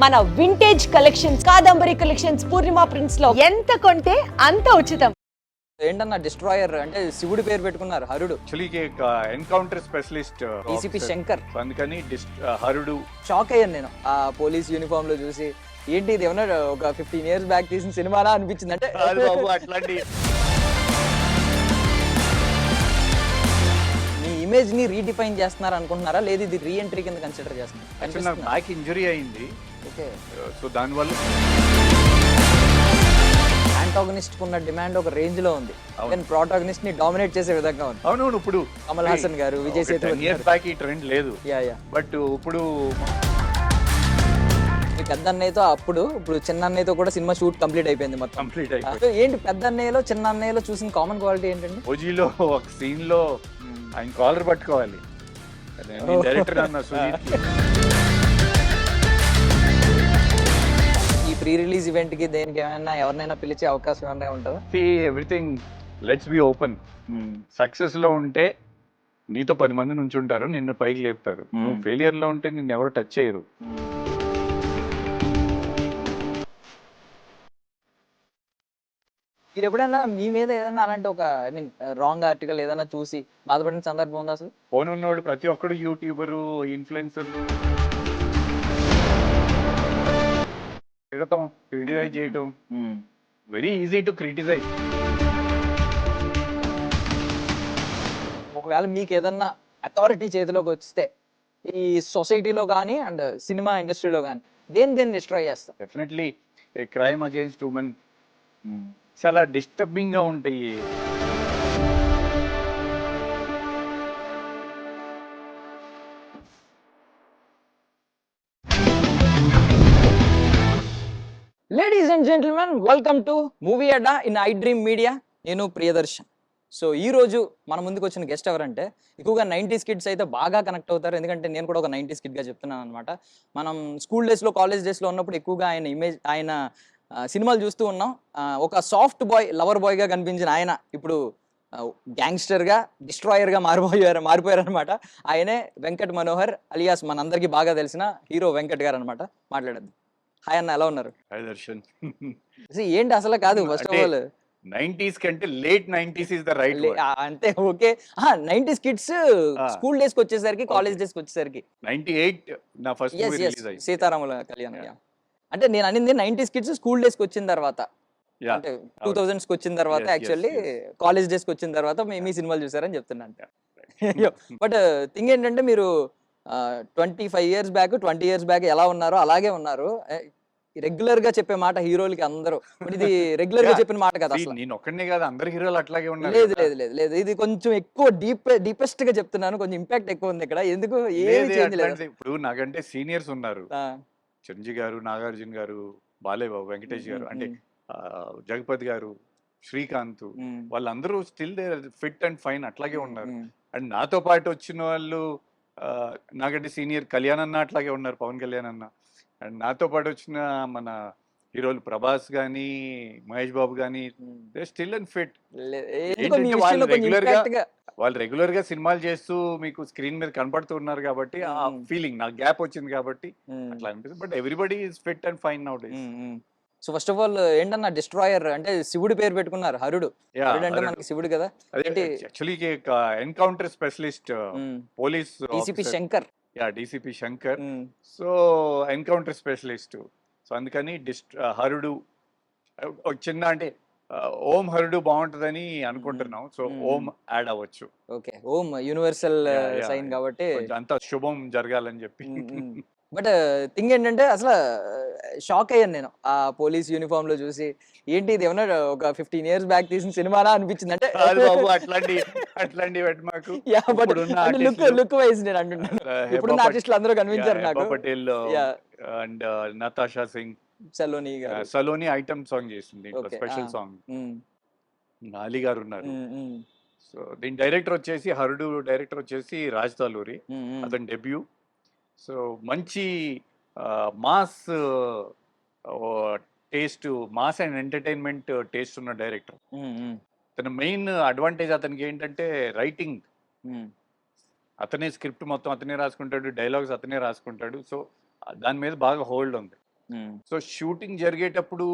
మన vintage collections, Kadambari collections, పూర్ణిమ prints లో ఎంత కొంటే అంత ఉచితం. ఏంటన్నా డిస్ట్రాయర్ అంటే శివుడి పేరు పెట్టుకున్నారు Harudu. Actually encounter specialist DCP Shankar, అందుకని హరుడు. షాక్ అయ్యాను నేను ఆ పోలీస్ యూనిఫామ్ లో చూసి. ఏంటి ఇది ఏమన్నా ఒక 15 years బ్యాక్ తీసిన సినిమాలా అనిపించింది. అంటే బాబు అట్లాంటి మీ ఇమేజ్ ని రీడిఫైన్ చేస్తున్నారు అనుకుంటున్నారా, లేదు ఇది రీ ఎంట్రీ కింద కన్సిడర్ యాక్చువల్లీ నాకు చేస్తున్నారు? బ్యాక్ ఇంజరీ అయింది, ఓకే, సో దానివల్ల యాంటాగనిస్ట్ కున్న డిమాండ్ ఒక రేంజ్ లో ఉంది, అవును. కానీ ప్రోటాగనిస్ట్ ని డామినేట్ చేసే విధంగా ఉంది. అవునవును. ఇప్పుడు కమల్ హాసన్ గారు, విజయ్ సేతుపతి ఇయర్స్ బ్యాక్ ఈ ట్రెండ్ లేదు, యా యా. బట్ ఇప్పుడు మీ పెద్ద అన్నయ్యతో ఇప్పుడు చిన్న అన్నయ్యతో కూడా సినిమా షూట్ కంప్లీట్ అయిపోయింది మొత్తం. కంప్లీట్ అయిపోయింది. సో ఏంటి పెద్ద అన్నయ్యలో చిన్న అన్నయ్యలో చూసిన కామన్ క్వాలిటీ ఏంటండి? ఓజీలో ఒక సీన్ లో ఆయన కాలర్ పట్టుకోవాలి, డైరెక్టర్ అన్న సుజీత్. ఈ ప్రీ రిలీజ్ ఈవెంట్ కి దేనికి ఏమైనా ఎవరినైనా పిలిచే అవకాశం ఏమైనా ఉంటుందా? Everything let's be open. Success లో ఉంటే నీతో 10 మంది నుంచి ఉంటారు, నిన్ను పైకి లేపుతారు. నువ్వు ఫెయిలియర్ లో ఉంటే నిన్ను ఎవరు టచ్ చేయరు. మీరు ఎప్పుడైనా మీ మీద ఏదైనా అలాంటి ఒక రాంగ్ ఆర్టికల్ ఏదైనా చూసి బాధపడిన సందర్భం ఉందా అసలు? ఫోన్ ఉన్నవాడు ప్రతి ఒక్కడు యూట్యూబరు, ఇన్ఫ్లుయెన్సర్ తిడతాం, క్రిటిసైజ్ చేయటం. Very easy to criticise. ఒకవేళ మీకు ఏదన్నా అథారిటీ చేతిలోకి వస్తే ఈ సొసైటీలో కానీ అండ్ సినిమా ఇండస్ట్రీలో కానీ దేన్ని డిస్ట్రాయ్ చేస్తారు? డెఫినెట్లీ క్రైమ్ అగేన్స్ట్ ఉమెన్ చాలా డిస్టర్బింగ్ గా ఉంటాయి. Ladies and gentlemen, welcome to movie adda in I dream media. నేను ప్రియదర్శన్. సో ఈ రోజు మన ముందుకు వచ్చిన గెస్ట్ ఎవరంటే ఎక్కువగా 90s కిడ్స్ అయితే బాగా కనెక్ట్ అవుతారు, ఎందుకంటే నేను కూడా ఒక 90s కిడ్గా చెప్తున్నాను అనమాట. మనం స్కూల్ డేస్లో, కాలేజ్ డేస్లో ఉన్నప్పుడు ఎక్కువగా ఆయన సినిమాలు చూస్తూ ఉన్నాం. ఒక సాఫ్ట్ బాయ్, లవర్ బాయ్గా కనిపించిన ఆయన ఇప్పుడు గ్యాంగ్స్టర్గా, డిస్ట్రాయర్గా మారిపోయారు అనమాట. ఆయనే వెంకట్ మనోహర్ అలియాస్ మనందరికీ బాగా తెలిసిన హీరో వెంకట్ గారు అనమాట. మాట్లాడద్దు. హాయ్ అన్న, ఎలా ఉన్నారు? హాయ్ దర్శన్. ఏంటి అసలు కాదు, ఫస్ట్ ఆఫ్ ఆల్ 90s కంటే late 90s is the right word. అంటే ఓకే, 90s కిడ్స్ స్కూల్ డేస్కి వచ్చేసరికి, కాలేజ్ డేస్కి వచ్చేసరికి 98 నా ఫస్ట్ మూవీ రిలీజ్ అయ్యింది, సీతారాముల కళ్యాణం. అంటే నేను అనింది 90s కిడ్స్ స్కూల్ డేస్కి వచ్చిన తర్వాత, అంటే 2000s కి వచ్చిన తర్వాత, యాక్చువల్లీ కాలేజ్ డేస్కి వచ్చిన తర్వాత మీ సినిమాలు చూసారని చెప్తున్నాను. బట్ థింగ్ ఏంటంటే మీరు 25 years బ్యాక్, 20 years బ్యాక్ ఎలా ఉన్నారో అలాగే ఉన్నారు. రెగ్యులర్ గా చెప్పే మాట హీరోలకి అందరూ, ఇది రెగ్యులర్ గా చెప్పిన మాట కదా అసలు. నేను ఒక్కనే కాదు, అందరు హీరోలు అట్లాగే ఉన్నారు. లేదు లేదు లేదు లేదు, ఇది కొంచెం ఎక్కువ డీపెస్ట్ గా చెప్తున్నాను, కొంచెం ఇంపాక్ట్ ఎక్కువ ఉంది ఇక్కడ. ఎందుకు ఏది చేంజ్ లేదు. ఇప్పుడు నాకంటే సీనియర్స్ ఉన్నారు, చిరంజీవి గారు, నాగార్జున గారు, బాలేబాబు, వెంకటేష్ గారు, అంటే జగపతి గారు, శ్రీకాంత్, వాళ్ళందరూ still they fit and fine అట్లాగే ఉన్నారు. అండ్ నాతో పాటు వచ్చిన వాళ్ళు నాకంటే సీనియర్ కళ్యాణ్ అన్న అట్లాగే ఉన్నారు, పవన్ కళ్యాణ్ అన్న. అండ్ నాతో పాటు వచ్చిన మన హీరోలు ప్రభాస్ గానీ, మహేష్ బాబు గానీ, దే స్టిల్ అండ్ ఫిట్. వాళ్ళు రెగ్యులర్ గా సినిమాలు చేస్తూ మీకు స్క్రీన్ మీద కనపడుతూ ఉన్నారు కాబట్టి ఆ ఫీలింగ్, నాకు గ్యాప్ వచ్చింది కాబట్టి అట్లా అనిపిస్తుంది. But everybody is fit and fine now days. So first of all ఏంటన్నా డిస్ట్రాయర్ అంటే శివుడి పేరు పెట్టుకున్నారు, హరుడు. అంటే మనకి శివుడు కదా. Actually encounter specialist police DCP Shankar. DCP Shankar. So encounter specialist, so అందుకని హరుడు చిన్న అంటే ఓం హరుడు బాగుంటుందని అనుకుంటున్నాం. సో ఓం యాడ్ అవ్వచ్చు. ఓకే, ఓం యూనివర్సల్ సైన్ కాబట్టి అంత శుభం జరగాలని చెప్పి. బట్ థింగ్ ఏంటంటే అసలు షాక్ అయ్యాను నేను ఆ పోలీస్ యూనిఫామ్ లో చూసి. ఏంటి ఇది ఏమన్నా ఒక 15 years బ్యాక్ తీసిన సినిమాలా అనిపించింది. అంటే బాబు అట్లాంటి మాకు లుక్ వైజ్ నేను అంటున్నాను. ఇప్పుడు ఆర్టిస్టులు అందరూ కనిపించారు నాకు. Patel and Natasha Singh, Saloni item song చేసింది, స్పెషల్ సాంగ్. అలీ గారు ఉన్నారు. సో దీని డైరెక్టర్ వచ్చేసి హరుడు డైరెక్టర్ వచ్చేసి రాజ్ తలూరి, అతని డెబ్యూ. సో మంచి mass taste, mass and entertainment taste ఉన్న డైరెక్టర్. తన మెయిన్ అడ్వాంటేజ్ అతనికి ఏంటంటే రైటింగ్. అతనే స్క్రిప్ట్ మొత్తం అతనే రాసుకుంటాడు, డైలాగ్స్ అతనే రాసుకుంటాడు. సో దాని మీద బాగా హోల్డ్ ఉంది. సో షూటింగ్ జరిగేటప్పుడు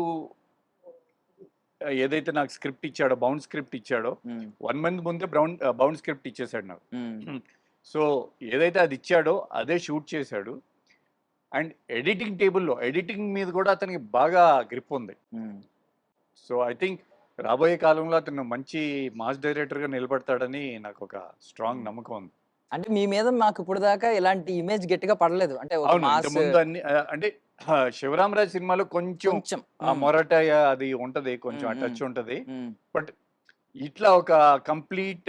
ఏదైతే నాకు స్క్రిప్ట్ ఇచ్చాడో, బౌండ్ స్క్రిప్ట్ ఇచ్చాడో 1 month ముందే బౌండ్ స్క్రిప్ట్ ఇచ్చేసాడు నాకు. సో ఏదైతే అది ఇచ్చాడో అదే షూట్ చేశాడు. అండ్ ఎడిటింగ్ మీద కూడా అతనికి బాగా గ్రిప్ ఉంది. సో ఐ థింక్ రాబోయే కాలంలో అతను మంచి మాస్ డైరెక్టర్ గా నిలబడతాడని నాకు ఒక స్ట్రాంగ్ నమ్మకం ఉంది. అంటే మీ మీద మాకు ఇప్పుడు దాకా ఇలాంటి ఇమేజ్ గట్టిగా పడలేదు. అంటే ఒక అవును, మాస్ ఇంతకుముందు అన్ని అంటే శివరామరాజ్ సినిమాలో కొంచెం కొంచెం ఆ మొరట అది ఉంటది, కొంచెం ఆ టచ్ ఉంటది. బట్ ఇట్లా ఒక కంప్లీట్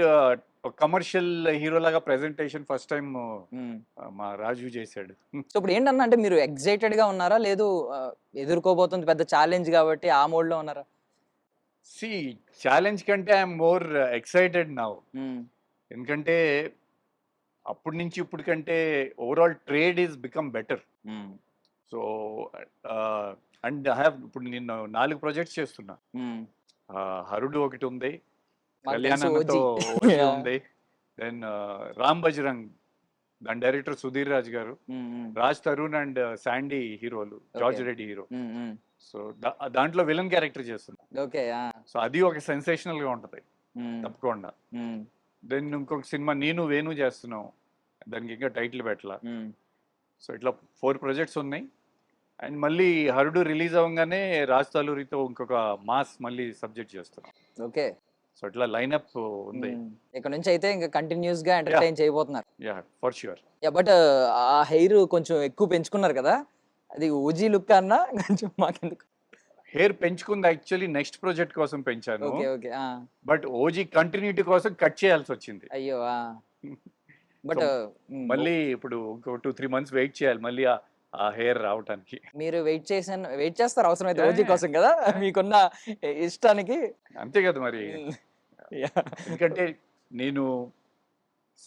కమర్షియల్ హీరో లాగా ప్రెజెంటేషన్ ఫస్ట్ టైం మా రాజు చేశాడు. సో ఇప్పుడు ఏంటన్నా, అంటే మీరు ఎక్సైటెడ్ గా ఉన్నారా, లేదు ఎదుర్కోబోతుంది పెద్ద ఛాలెంజ్ కాబట్టి ఆ మోడ్ లో ఉన్నారా? సి ఛాలెంజ్ కంటే ఐఎమ్ మోర్ ఎక్సైటెడ్ నౌ. ఎందుకంటే అప్పటి నుంచి ఇప్పుడు కంటే overall trade is become better. So and I have ఇప్పుడు నేను 4 ప్రాజెక్ట్స్ చేస్తున్నా. హరుడు ఒకటి ఉంది, కళ్యాణంతో ఉంది, దెన్ రామ్ బజరంగ్, దాని డైరెక్టర్ సుధీర్ రాజ్ గారు, రాజ్ తరుణ్ అండ్ శాండీ హీరోలు, జార్జ్ రెడ్డి హీరో. సో దాంట్లో విలన్ క్యారెక్టర్ చేస్తున్నా. ఓకే. సో అది ఒక సెన్సేషనల్ గా ఉంటది తప్పకుండా. దెన్ ఇంకొక సినిమా నేను వేణు చేస్తున్నాం, దానికి ఇంకా టైటిల్ పెట్టాల. సో ఇట్లా 4 ప్రాజెక్ట్స్ ఉన్నాయి. అండ్ మళ్ళీ హరుడు రిలీజ్ అవ్వగానే రాజ్ తలూరితో ఇంకొక మాస్ మళ్ళీ సబ్జెక్ట్ చేస్తున్నాం. ఓకే. సో ఇట్లా లైనప్ ఉంది. ఇక్కడ నుంచి అయితే ఇంకా కంటిన్యూస్ గా ఎంటర్టైన్ చేయబోతున్నారు. Yeah for sure. Yeah, but ఆ హెయిర్ కొంచెం ఎక్కువ పెంచుకున్నారు కదా, అది ఓజీ లుక్ అన్నా కొంచెం మాకెందుకు? హెయిర్ పెంచుకుంది యాక్చువల్లీ నెక్స్ట్ ప్రాజెక్ట్ కోసం పెంచాను. Okay okay. But OG continuity కోసం కట్ చేయాల్సి వచ్చింది. అయ్యో. బట్ మళ్ళీ ఇప్పుడు ఇంకో 2-3 months వెయిట్ చేయాలి మళ్ళీ ఆ హెయిర్ రావటానికి. మీరు వెయిట్ చేస్తారు అవసరమైతే ఓజీ కోసం కదా, మీకున్న ఇష్టానికి. అంతే కదా మరి. ఎందుకంటే నేను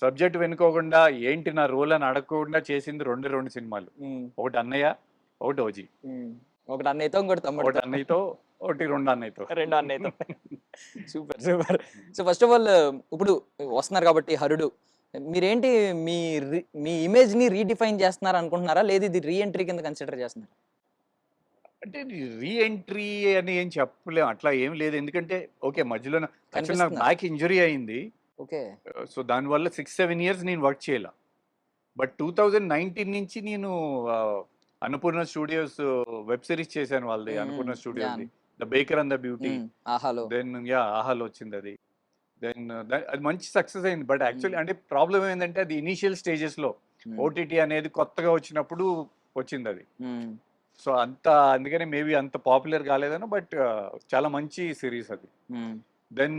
సబ్జెక్ట్ వెనుకోకుండా ఏంటి నా రోల్ అని అడగకుండా చేసింది 2 సినిమాలు. ఒకటి అన్నయ్య, ఒకటి ఓజీ. ఒకటి అన్నయ్యతో, ఇంకోటి తమ్ముడు. ఒకటి అన్నయ్యతో, ఒకటి 2 అన్నయ్యతో. 2 అన్నయ్యతో. Super super. So first of all ఇప్పుడు వస్తున్నారు కాబట్టి హరుడు, మీరేంటి మీ ఇమేజ్ ని రీడిఫైన్ చేస్తున్నారు అనుకుంటున్నారా, లేదు ఇది రీఎంట్రీ కింద కన్సిడర్ చేస్తున్నారు? అంటే రీఎంట్రీ అని ఏం చెప్పలేము, అట్లా ఏం లేదు. ఎందుకంటే ఓకే మధ్యలో యాక్చువల్ నాకు బ్యాక్ ఇంజరీ అయింది. ఓకే. సో దానివల్ల 6-7 years నేను వర్క్ చేయాల. బట్ 2019 నుంచి నేను అన్నపూర్ణ స్టూడియోస్ వెబ్ సిరీస్ చేశాను వాళ్ళది, Annapurna studios the baker and the beauty. Then ఆహాలో వచ్చింది అది. దెన్ అది మంచి సక్సెస్ అయింది. బట్ యాక్చువల్లీ అంటే ప్రాబ్లం ఏంటంటే అది ఇనీషియల్ స్టేజెస్ లో ఓటీటీ అనేది కొత్తగా వచ్చినప్పుడు వచ్చింది అది. సో అందుకనే మేబీ అంత పాపులర్ కాలేదను. బట్ చాలా మంచి సిరీస్ అది. దెన్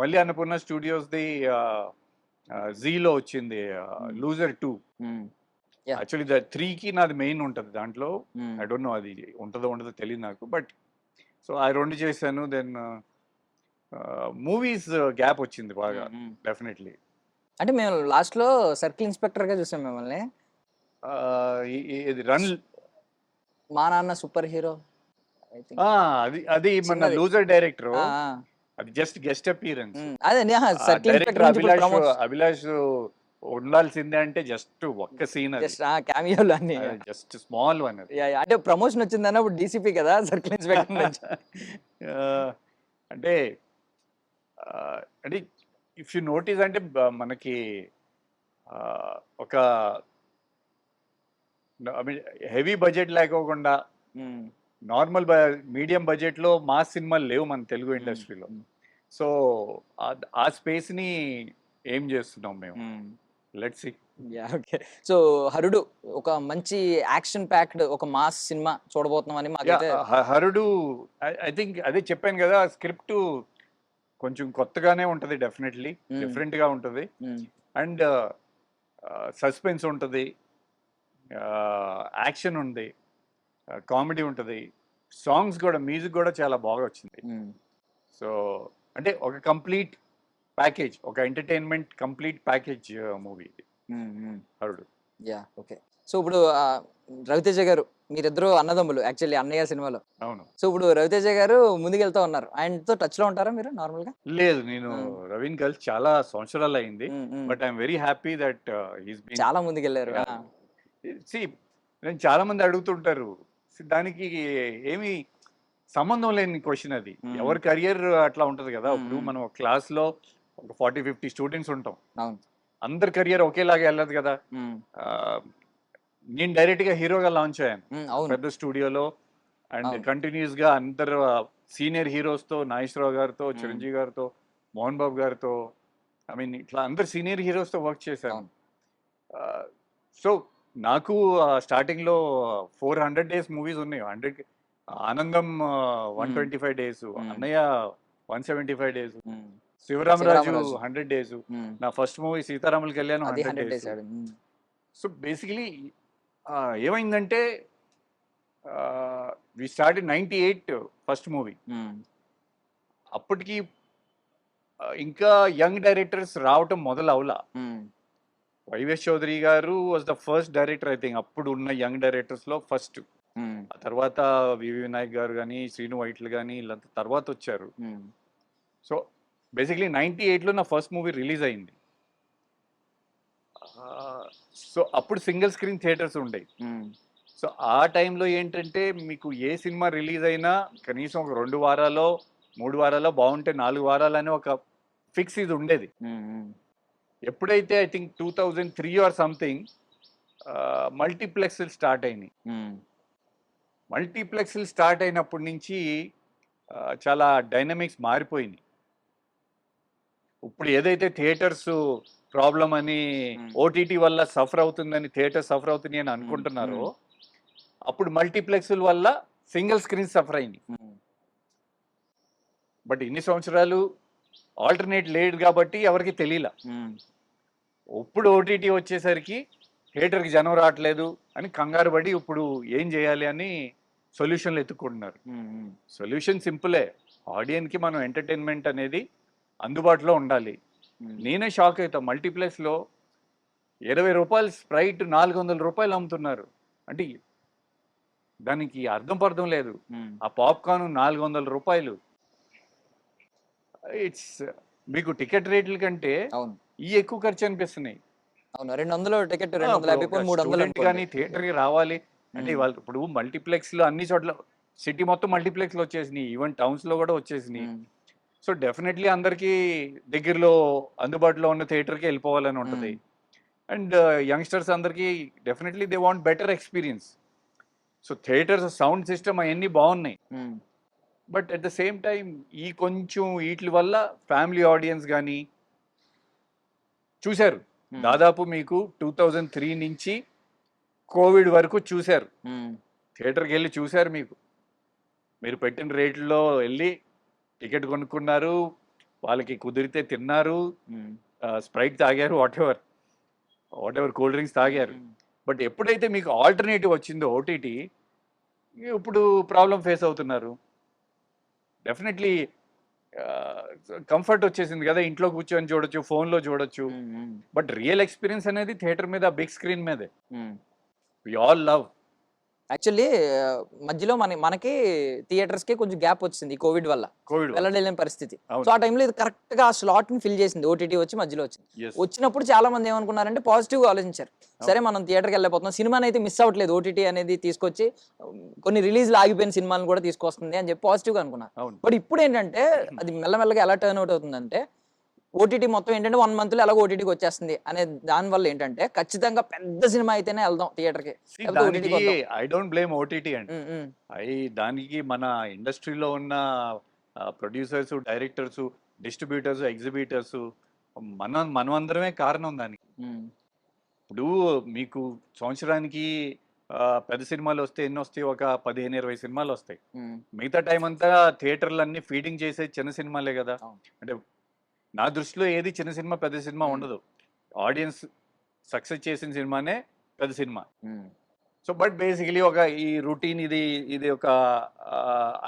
మళ్ళీ అన్నపూర్ణ స్టూడియోస్ ది జీలో వచ్చింది లూజర్ 2. యాక్చువల్లీ 3కి నాది మెయిన్ ఉంటుంది దాంట్లో. ఐ డోంట్ నో అది ఉంటుందో తెలియదు నాకు. బట్ సో ఆ 2 చేశాను. దెన్ మూవీస్ గ్యాప్ వచ్చింది బాగా డెఫినెట్లీ. అంటే మేము లాస్ట్ లో సర్కిల్ ఇన్స్పెక్టర్ గా చూసాం మిమ్మల్ని. ఇది రన్ మా నాన్న సూపర్ హీరో, అది మన లూజర్ డైరెక్టర్, అది జస్ట్ గెస్ట్ అపియరెన్స్. అదే సర్కిల్ ఇన్స్పెక్టర్ అభిలాష్ ఉండాల్సిందే అంటే జస్ట్ ఒక్క సీన్, జస్ట్ క్యామియోలు అన్ని, జస్ట్ స్మాల్ వన్. అంటే ప్రమోషన్ వచ్చింది అన్నప్పుడు డీసీపీ కదా సర్కిల్ ఇన్స్పెక్టర్. అంటే ఇఫ్ యు నోటీస్ అంటే మనకి ఒక హెవీ బడ్జెట్ లేకోకుండా నార్మల్ మీడియం బడ్జెట్ లో మాస్ సినిమాలు లేవు మన తెలుగు ఇండస్ట్రీలో. సో ఆ స్పేస్ ని ఏం చేస్తున్నాం మేము, లెట్స్ సీ. ఓకే. సో హరుడు ఒక మంచి యాక్షన్ ప్యాక్డ్ ఒక మాస్ సినిమా చూడబోతున్నామని మాకైతే. హరుడు ఐ థింక్ అదే చెప్పాను కదా, స్క్రిప్ట్ కొంచెం కొత్తగానే ఉంటది, డెఫినెట్లీ డిఫరెంట్ గా ఉంటది. అండ్ సస్పెన్స్ ఉంటది, యాక్షన్ ఉంది, కామెడీ ఉంటుంది, సాంగ్స్ కూడా, మ్యూజిక్ కూడా చాలా బాగా వచ్చింది. సో అంటే ఒక కంప్లీట్ ప్యాకేజ్, ఒక entertainment complete package movie హరుడు. Yeah okay. So ఇప్పుడు రవితేజ గారు, మీరిద్దరు అన్నదమ్ములు యాక్చువల్లీ అన్నయ్య సినిమాలో. అవును. సో ఇప్పుడు రవితేజ గారు ముందుకెళ్తా ఉన్నారు, ఆయనతో టచ్ లో ఉంటారా మీరు నార్మల్ గా? లేదు, నేను రవీన్ కలిసి చాలా సంవత్సరాలు అయింది. But I'm very happy that he's been చాలా ముందుకెళ్ళారు. నేను చాలా మంది అడుగుతుంటారు దానికి ఏమి సంబంధం లేని క్వశ్చన్ అది. మ్మ్. ఎవరి కెరియర్ అట్లా ఉంటది కదా. మ్మ్. ఇప్పుడు మనం క్లాస్ లో ఒక 40-50 స్టూడెంట్స్ ఉంటాం. అవును. అందరి కెరియర్ ఒకేలాగా వెళ్ళదు కదా. ఆ, నేను డైరెక్ట్ గా హీరోగా లాంచ్ అయ్యాను అవును. పెద్ద స్టూడియోలో. అండ్ అవును. కంటిన్యూస్ గా అందరు సీనియర్ హీరోస్ తో, నాగేశ్వరరావు గారితో, చిరంజీవి గారితో, మోహన్ బాబు గారితో, ఐ మీన్ ఇట్లా అందరు సీనియర్ హీరోస్ తో వర్క్ చేశాను. అవును. సో నాకు స్టార్టింగ్ లో 400 డేస్ మూవీస్ ఉన్నాయి. 100 ఆనందం 125 డేస్, అన్నయ్య 175 డేస్, శివరామరాజు 100 డేస్, నా ఫస్ట్ మూవీ సీతారాముల కళ్యాణం అది 100 100 డేస్. days. సో బేసికలీ ఏమైందంటే వి స్టార్ట్ 98 ఫస్ట్ మూవీ. అప్పటికి ఇంకా యంగ్ డైరెక్టర్స్ రావటం మొదలవలా. వైవిఎస్ చౌదరి గారు was the first director I think, అప్పుడు ఉన్న యంగ్ డైరెక్టర్స్ లో ఫస్ట్. ఆ తర్వాత వివి వినాయక్ గారు కానీ, శ్రీను వైట్లు కానీ వీళ్ళంతా తర్వాత వచ్చారు. సో బేసిక్లీ 98లో నా ఫస్ట్ మూవీ రిలీజ్ అయింది. సో అప్పుడు సింగిల్ స్క్రీన్ థియేటర్స్ ఉండేవి. సో ఆ టైంలో ఏంటంటే మీకు ఏ సినిమా రిలీజ్ అయినా కనీసం ఒక 2 వారాలో 3 వారాలో బాగుంటే 4 వారాలని ఒక ఫిక్స్ ఇది ఉండేది. ఎప్పుడైతే I think 2003 or something multiplex start అయినాయి. మల్టీప్లెక్స్ స్టార్ట్ అయినప్పటి నుంచి చాలా డైనమిక్స్ మారిపోయినాయి. ఇప్పుడు ఏదైతే థియేటర్స్ ప్రాబ్లం అని, ఓటీటీ వల్ల సఫర్ అవుతుందని, థియేటర్ సఫర్ అవుతుంది అని అనుకుంటున్నారో, అప్పుడు మల్టీప్లెక్స్ వల్ల సింగిల్ స్క్రీన్ సఫర్ అయింది. బట్ ఇన్ని సంవత్సరాలు ఆల్టర్నేట్ లేదు కాబట్టి ఎవరికి తెలియలా. ఇప్పుడు ఓటీటీ వచ్చేసరికి థియేటర్కి జనం రావట్లేదు అని కంగారు పడి ఇప్పుడు ఏం చేయాలి అని సొల్యూషన్లు ఎత్తుకుంటున్నారు. సొల్యూషన్ సింపులే. ఆడియన్స్కి మనం ఎంటర్టైన్మెంట్ అనేది అందుబాటులో ఉండాలి. నేనే షాక్ అవుతా, మల్టీప్లెక్స్లో 20 రూపాయలు స్ప్రైట్ 400 రూపాయలు అమ్ముతున్నారు. అంటే దానికి అర్థం పర్థం లేదు. ఆ పాప్కార్న్ 400 రూపాయలు. ఇట్స్ మీకు టికెట్ రేట్ల కంటే ఈ ఎక్కువ ఖర్చు అనిపిస్తున్నాయి. 200 టికెట్ 250 కానీ థియేటర్కి రావాలి అంటే వాళ్ళు ఇప్పుడు మల్టీప్లెక్స్ లో అన్ని చోట్ల సిటీ మొత్తం మల్టీప్లెక్స్ లో వచ్చేసినాయి, ఈవెన్ టౌన్స్ లో కూడా వచ్చేసినాయి. సో డెఫినెట్లీ అందరికీ దగ్గరలో అందుబాటులో ఉన్న థియేటర్కి వెళ్ళిపోవాలని ఉంటుంది. అండ్ యంగ్స్టర్స్ అందరికీ definitely they want better experience. So theatres sound system అవన్నీ బాగున్నాయి. But at the same time ఈ కొంచెం వీటి వల్ల ఫ్యామిలీ ఆడియన్స్ కానీ చూశారు. దాదాపు మీకు 2003 నుంచి కోవిడ్ వరకు చూశారు, థియేటర్కి వెళ్ళి చూశారు. మీరు పెట్టిన రేట్లలో వెళ్ళి టికెట్ కొనుక్కున్నారు, వాళ్ళకి కుదిరితే తిన్నారు, స్ప్రైట్ తాగారు, వాట్ ఎవర్ కూల్ డ్రింక్స్ తాగారు. బట్ ఎప్పుడైతే మీకు ఆల్టర్నేటివ్ వచ్చిందో ఓటీటీ, ఇప్పుడు ప్రాబ్లం ఫేస్ అవుతున్నారు. డెఫినెట్లీ కంఫర్ట్ వచ్చేసింది కదా, ఇంట్లో కూర్చొని చూడొచ్చు, ఫోన్లో చూడొచ్చు. బట్ రియల్ ఎక్స్పీరియన్స్ అనేది థియేటర్ మీద, బిగ్ స్క్రీన్ మీదే. We all love. యాక్చువల్లీ మధ్యలో మనకి థియేటర్స్ కి కొంచెం గ్యాప్ వచ్చింది కోవిడ్ వల్ల, వెళ్ళలేని పరిస్థితి. సో ఆ టైంలో ఇది కరెక్ట్ గా ఆ స్లాట్ ని ఫిల్ చేసింది, ఓటీటీ వచ్చి మధ్యలో వచ్చింది. వచ్చినప్పుడు చాలా మంది ఏమనుకున్నారంటే పాజిటివ్ గా ఆలోచించారు. సరే మనం థియేటర్కి వెళ్ళిపోతున్నాం, సినిమాని అయితే మిస్ అవ్వట్లేదు, ఓటీటీ అనేది తీసుకొచ్చి కొన్ని రిలీజ్లు ఆగిపోయిన సినిమాలను కూడా తీసుకొస్తుంది అని చెప్పి పాజిటివ్ గా అనుకున్నారు. బట్ ఇప్పుడు ఏంటంటే అది మెల్లమెల్లగా ఎలా టర్న్ అవుట్ అవుతుందంటే, ఓటీటీ మొత్తం ఏంటంటే 1 month లో ఎలాగో ఓటీటీకి వచ్చేస్తుంది అనే దాని వల్ల ఏంటంటే ఖచ్చితంగా పెద్ద సినిమా అయితేనే వెళ్దాం థియేటర్కి. ఐ డోంట్ బ్లేమ్ ఓటీటీ అండి. దానికి మన ఇండస్ట్రీలో ఉన్న ప్రొడ్యూసర్స్, డైరెక్టర్స్, డిస్ట్రిబ్యూటర్స్, ఎగ్జిబిటర్స్ మనమందరమే కారణం దానికి. ఇప్పుడు మీకు సంవత్సరానికి పెద్ద సినిమాలు వస్తే ఎన్ని వస్తాయి? ఒక 15-20 సినిమాలు వస్తాయి. మిగతా టైం అంతా థియేటర్లు అన్ని ఫీడింగ్ చేసే చిన్న సినిమాలే కదా. అంటే నా దృష్టిలో ఏది చిన్న సినిమా పెద్ద సినిమా ఉండదు. ఆడియన్స్ సక్సెస్ చేసిన సినిమానే పెద్ద సినిమా. సో బట్ బేసికలీ ఒక ఈ రొటీన్ ఇది ఒక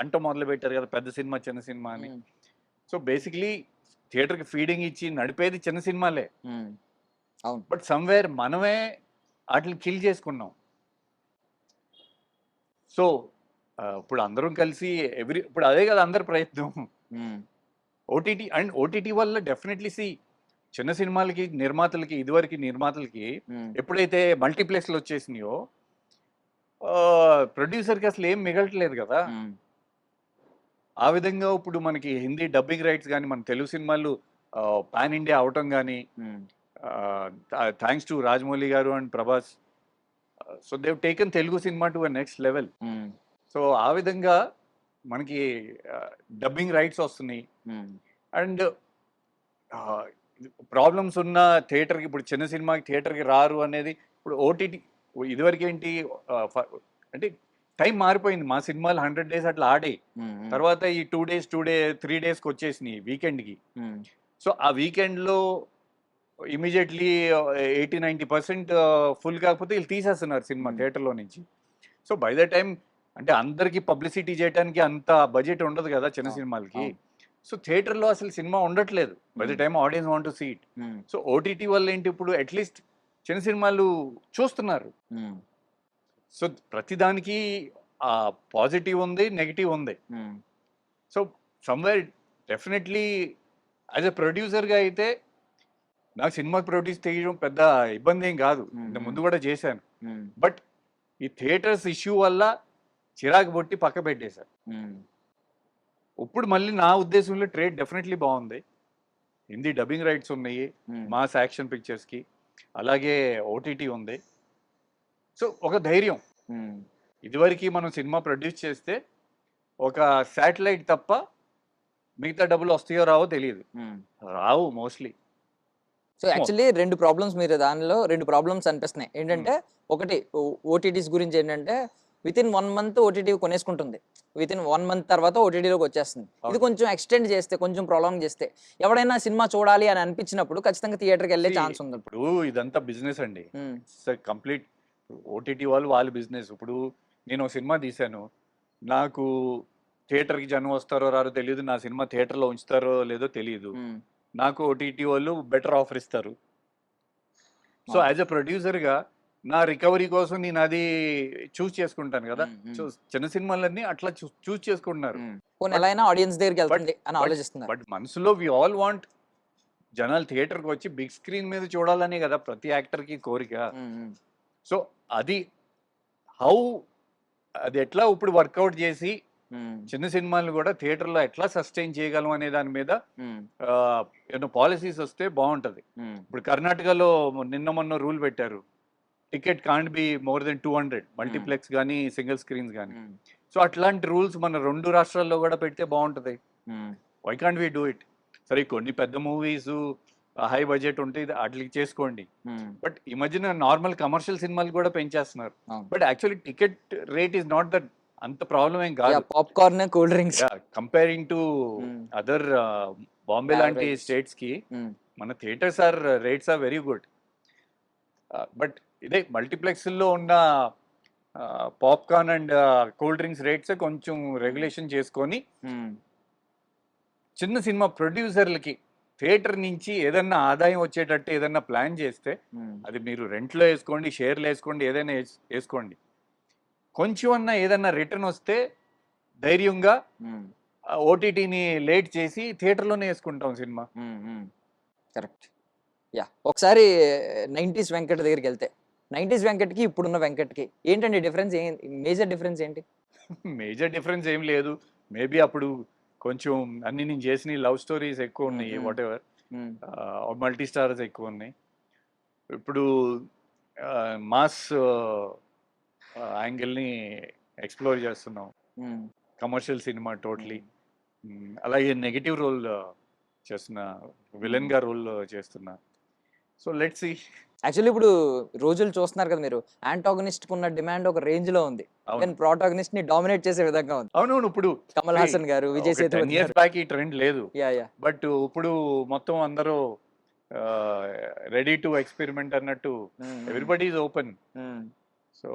అంట మొదలు పెట్టారు కదా, పెద్ద సినిమా చిన్న సినిమా అని. సో బేసికలీ థియేటర్కి ఫీడింగ్ ఇచ్చి నడిపేది చిన్న సినిమాలే. బట్ సమ్వేర్ మనమే వాటిని కిల్ చేసుకున్నాం. సో ఇప్పుడు అందరం కలిసి ఇప్పుడు అదే కదా అందరి ప్రయత్నం. ఓటీటీ అండ్ ఓటీటీ వల్ల డెఫినెట్లీ చిన్న ప్రొడ్యూసర్కి అసలు ఏం మిగలట్లేదు కదా. ఆ విధంగా ఇప్పుడు మనకి హిందీ డబ్బింగ్ రైట్స్ కానీ మన తెలుగు సినిమాలు పాన్ ఇండియా అవటం కానీ థ్యాంక్స్ టు రాజమౌళి గారు and Prabhas. So Dev taken Telugu cinema to next level. So ఆ విధంగా మనకి డబ్బింగ్ రైట్స్ వస్తున్నాయి. అండ్ ప్రాబ్లమ్స్ ఉన్న థియేటర్కి, ఇప్పుడు చిన్న సినిమాకి థియేటర్కి రారు అనేది ఇప్పుడు ఓటీటీ. ఇదివరకు ఏంటి అంటే టైం మారిపోయింది. మా సినిమాలు 100 days అట్లా ఆడాయి. తర్వాత ఈ 2 days 3 daysకి వచ్చేసినాయి వీకెండ్కి. సో ఆ వీకెండ్లో ఇమీడియట్లీ 80-90% ఫుల్ కాకపోతే వీళ్ళు తీసేస్తున్నారు సినిమా థియేటర్లో నుంచి. సో బై ద టైం అంటే అందరికీ పబ్లిసిటీ చేయడానికి అంత బడ్జెట్ ఉండదు కదా చిన్న సినిమాలకి. సో థియేటర్లో అసలు సినిమా ఉండట్లేదు by the time audience want to see it. So OTT వల్ల ఏంటి, ఇప్పుడు అట్లీస్ట్ చిన్న సినిమాలు చూస్తున్నారు. సో ప్రతిదానికి పాజిటివ్ ఉంది, నెగిటివ్ ఉంది. So somewhere definitely as a ప్రొడ్యూసర్గా అయితే నాకు సినిమా ప్రొడ్యూస్ చేయడం పెద్ద ఇబ్బంది ఏం కాదు, ముందు కూడా చేశాను. బట్ ఈ థియేటర్స్ ఇష్యూ వల్ల చిరాకు పొట్టి పక్క పెట్టేశారు. ఇప్పుడు మళ్ళీ నా ఉద్దేశంలో ట్రేడ్ డెఫినెట్లీ బాగుంది. హిందీ డబ్బింగ్ రైట్స్ ఉన్నాయి మాస్ యాక్షన్ పిక్చర్స్కి, అలాగే ఓటీటీ ఉంది. సో ఒక ధైర్యం. ఇదివరకు మనం సినిమా ప్రొడ్యూస్ చేస్తే ఒక శాటిలైట్ తప్ప మిగతా డబ్బులు వస్తాయో రావో తెలియదు, రావు మోస్ట్లీ. సో యాక్చువల్లీ రెండు ప్రాబ్లమ్స్ అనిపిస్తున్నాయి. ఏంటంటే ఒకటి ఓటీటీస్ గురించి ఏంటంటే వితిన్ 1 month ఓటీటీ కొనేసుకుంటుంది, వితిన్ 1 month తర్వాత ఓటీటీలోకి వచ్చేస్తుంది. ఇది కొంచెం ఎక్స్టెండ్ చేస్తే, కొంచెం ప్రొలాంగ్ చేస్తే ఎవడైనా సినిమా చూడాలి అని అనిపించినప్పుడు ఖచ్చితంగా థియేటర్కి వెళ్ళే ఛాన్స్ ఉంది. ఇప్పుడు ఇదంతా బిజినెస్ అండి, కంప్లీట్ ఓటీటీ వాళ్ళ బిజినెస్. ఇప్పుడు నేను ఒక సినిమా తీశాను, నాకు థియేటర్కి జనం వస్తారో రారో తెలియదు, నా సినిమా థియేటర్లో ఉంచుతారో లేదో తెలియదు. నాకు ఓటీటీ వాళ్ళు బెటర్ ఆఫర్ ఇస్తారు. సో యాజ్ ఎ ప్రొడ్యూసర్గా నా రికవరీ కోసం నేను అది చూస్ చేసుకుంటాను కదా. సో చిన్న సినిమాలన్నీ అట్లా చూస్ చేసుకుంటున్నారు. ఆడియన్స్ దగ్గరికి వెళ్తుంది అని ఆలోచిస్తున్నారు. బట్ మనసులో వి ఆల్ వాంట్ జనాలు థియేటర్కి వచ్చి బిగ్ స్క్రీన్ మీద చూడాలనే కదా ప్రతి యాక్టర్కి కోరిక. సో అది అది ఎట్లా ఇప్పుడు వర్కౌట్ చేసి చిన్న సినిమాలు కూడా థియేటర్లో ఎట్లా సస్టైన్ చేయగలం అనే దాని మీద ఏదో పాలసీస్ వస్తే బాగుంటది. ఇప్పుడు కర్ణాటకలో మొన్న రూల్ పెట్టారు, ticket can't be more than 200 multiplex కానీ సింగిల్ స్క్రీన్స్ కానీ. సో అట్లాంటి రూల్స్ మన 2 రాష్ట్రాల్లో కూడా పెడితే బాగుంటది. Why can't we do it? సరే కొన్ని పెద్ద మూవీస్ హై బడ్జెట్ ఉంటే వాటికి చేసుకోండి, బట్ ఈ మధ్యన నార్మల్ కమర్షియల్ సినిమాలు కూడా పెంచేస్తున్నారు. But actually ticket rate is not that అంత ప్రాబ్లం ఏం కాదు. Popcorn, cool drinks comparing to other Bombay లాంటి స్టేట్స్ కి మన theatres rates are very good. But ఇదే మల్టీప్లెక్స్ లో ఉన్న popcorn and cool drinks rates కొంచెం రెగ్యులేషన్ చేసుకొని చిన్న సినిమా ప్రొడ్యూసర్లకి థియేటర్ నుంచి ఏదన్నా ఆదాయం వచ్చేటట్టు ఏదన్నా ప్లాన్ చేస్తే, అది మీరు రెంట్లో వేసుకోండి, షేర్లు వేసుకోండి, ఏదైనా వేసుకోండి, కొంచెం అన్నా ఏదన్నా రిటర్న్ వస్తే ధైర్యంగా ఓటీటీని లేట్ చేసి థియేటర్లోనే వేసుకుంటాం సినిమా. కరెక్ట్. ఒకసారి 90s వెంకట్ దగ్గరికి వెళ్తే 90s వెంకట్కి ఇప్పుడున్న వెంకట్కి ఏంటండి డిఫరెన్స్? మేజర్ డిఫరెన్స్ ఏంటి? మేజర్ డిఫరెన్స్ ఏం లేదు. మేబీ అప్పుడు కొంచెం అన్ని నేను చేసిన లవ్ స్టోరీస్ ఎక్కువ ఉన్నాయి, వాట్ ఎవర్ మల్టీ స్టార్స్ ఎక్కువ ఉన్నాయి. ఇప్పుడు మాస్ యాంగిల్ని ఎక్స్ప్లోర్ చేస్తున్నాం, కమర్షియల్ సినిమా టోటలీ. అలాగే నెగిటివ్ రోల్ చేస్తున్నా, విలన్ గా రోల్ చేస్తున్నా. So let's see. యాక్చువల్లీ ఇప్పుడు రోజులు చూస్తున్నారు కదా మీరు, యాంటాగనిస్ట్ ఉన్న డిమాండ్ ఒక రేంజ్ లో ఉంది, ప్రోటాగనిస్ట్ ని డామినేట్ చేసే విధంగా ఉంది. అవునవును. ఇప్పుడు కమల్ హాసన్ గారు, విజయ్ సేతుపతి ఇయర్స్ బ్యాక్ ఈ ట్రెండ్ లేదు, బట్ ఇప్పుడు మొత్తం అందరూ రెడీ టు ఎక్స్పెరిమెంట్ అన్నట్టు everybody is open. So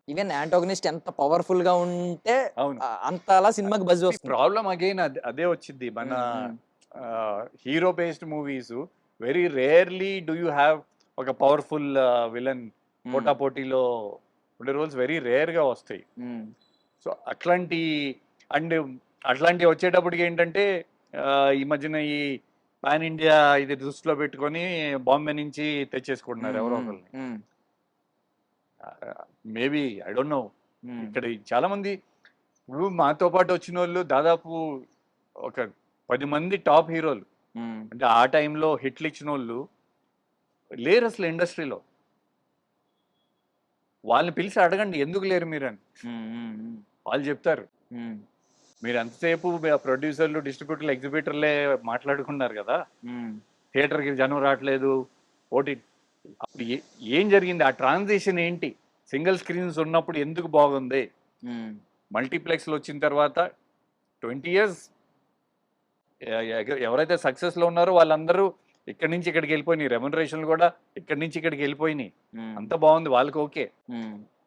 even antagonist ఎంత పవర్ఫుల్ గా ఉంటే అంతలా సినిమాకి బజ్ వస్తుంది. ప్రాబ్లం అగైన్ అదే వచ్చింది. మన hero based movies very rarely do you have ఒక పవర్ఫుల్ విలన్. పోటాపోటీలో ఉండే రోల్స్ వెరీ రేర్ గా వస్తాయి. సో అట్లాంటి వచ్చేటప్పటికి ఏంటంటే ఈ మధ్యన ఈ పాన్ ఇండియా ఇది దృష్టిలో పెట్టుకొని బాంబే నుంచి తెచ్చేసుకుంటున్నారు ఎవరో ఒకరిని. Maybe I don't know. ఇక్కడ చాలా మంది ఇప్పుడు మాతో పాటు వచ్చిన వాళ్ళు దాదాపు ఒక 10 మంది టాప్ హీరోలు, అంటే ఆ టైంలో హిట్లు ఇచ్చిన వాళ్ళు లేరు అసలు ఇండస్ట్రీలో. వాళ్ళని పిలిచి అడగండి ఎందుకు లేరు మీరు అని, వాళ్ళు చెప్తారు. మీరు ఎంతసేపు ప్రొడ్యూసర్లు, డిస్ట్రిబ్యూటర్లు, ఎగ్జిబిటర్లే మాట్లాడుకున్నారు కదా, థియేటర్కి జనం రావట్లేదు, ఓటీ. అప్పుడు ఏం జరిగింది, ఆ ట్రాన్సిషన్ ఏంటి? సింగిల్ స్క్రీన్స్ ఉన్నప్పుడు ఎందుకు బాగుంది, మల్టీప్లెక్స్లు వచ్చిన తర్వాత 20 years ఎవరైతే సక్సెస్లో ఉన్నారో వాళ్ళందరూ ఇక్కడి నుంచి ఇక్కడికి వెళ్ళిపోయినాయి, రెమ్యునరేషన్లు కూడా ఇక్కడి నుంచి ఇక్కడికి వెళ్ళిపోయినాయి, అంత బాగుంది వాళ్ళకి, ఓకే.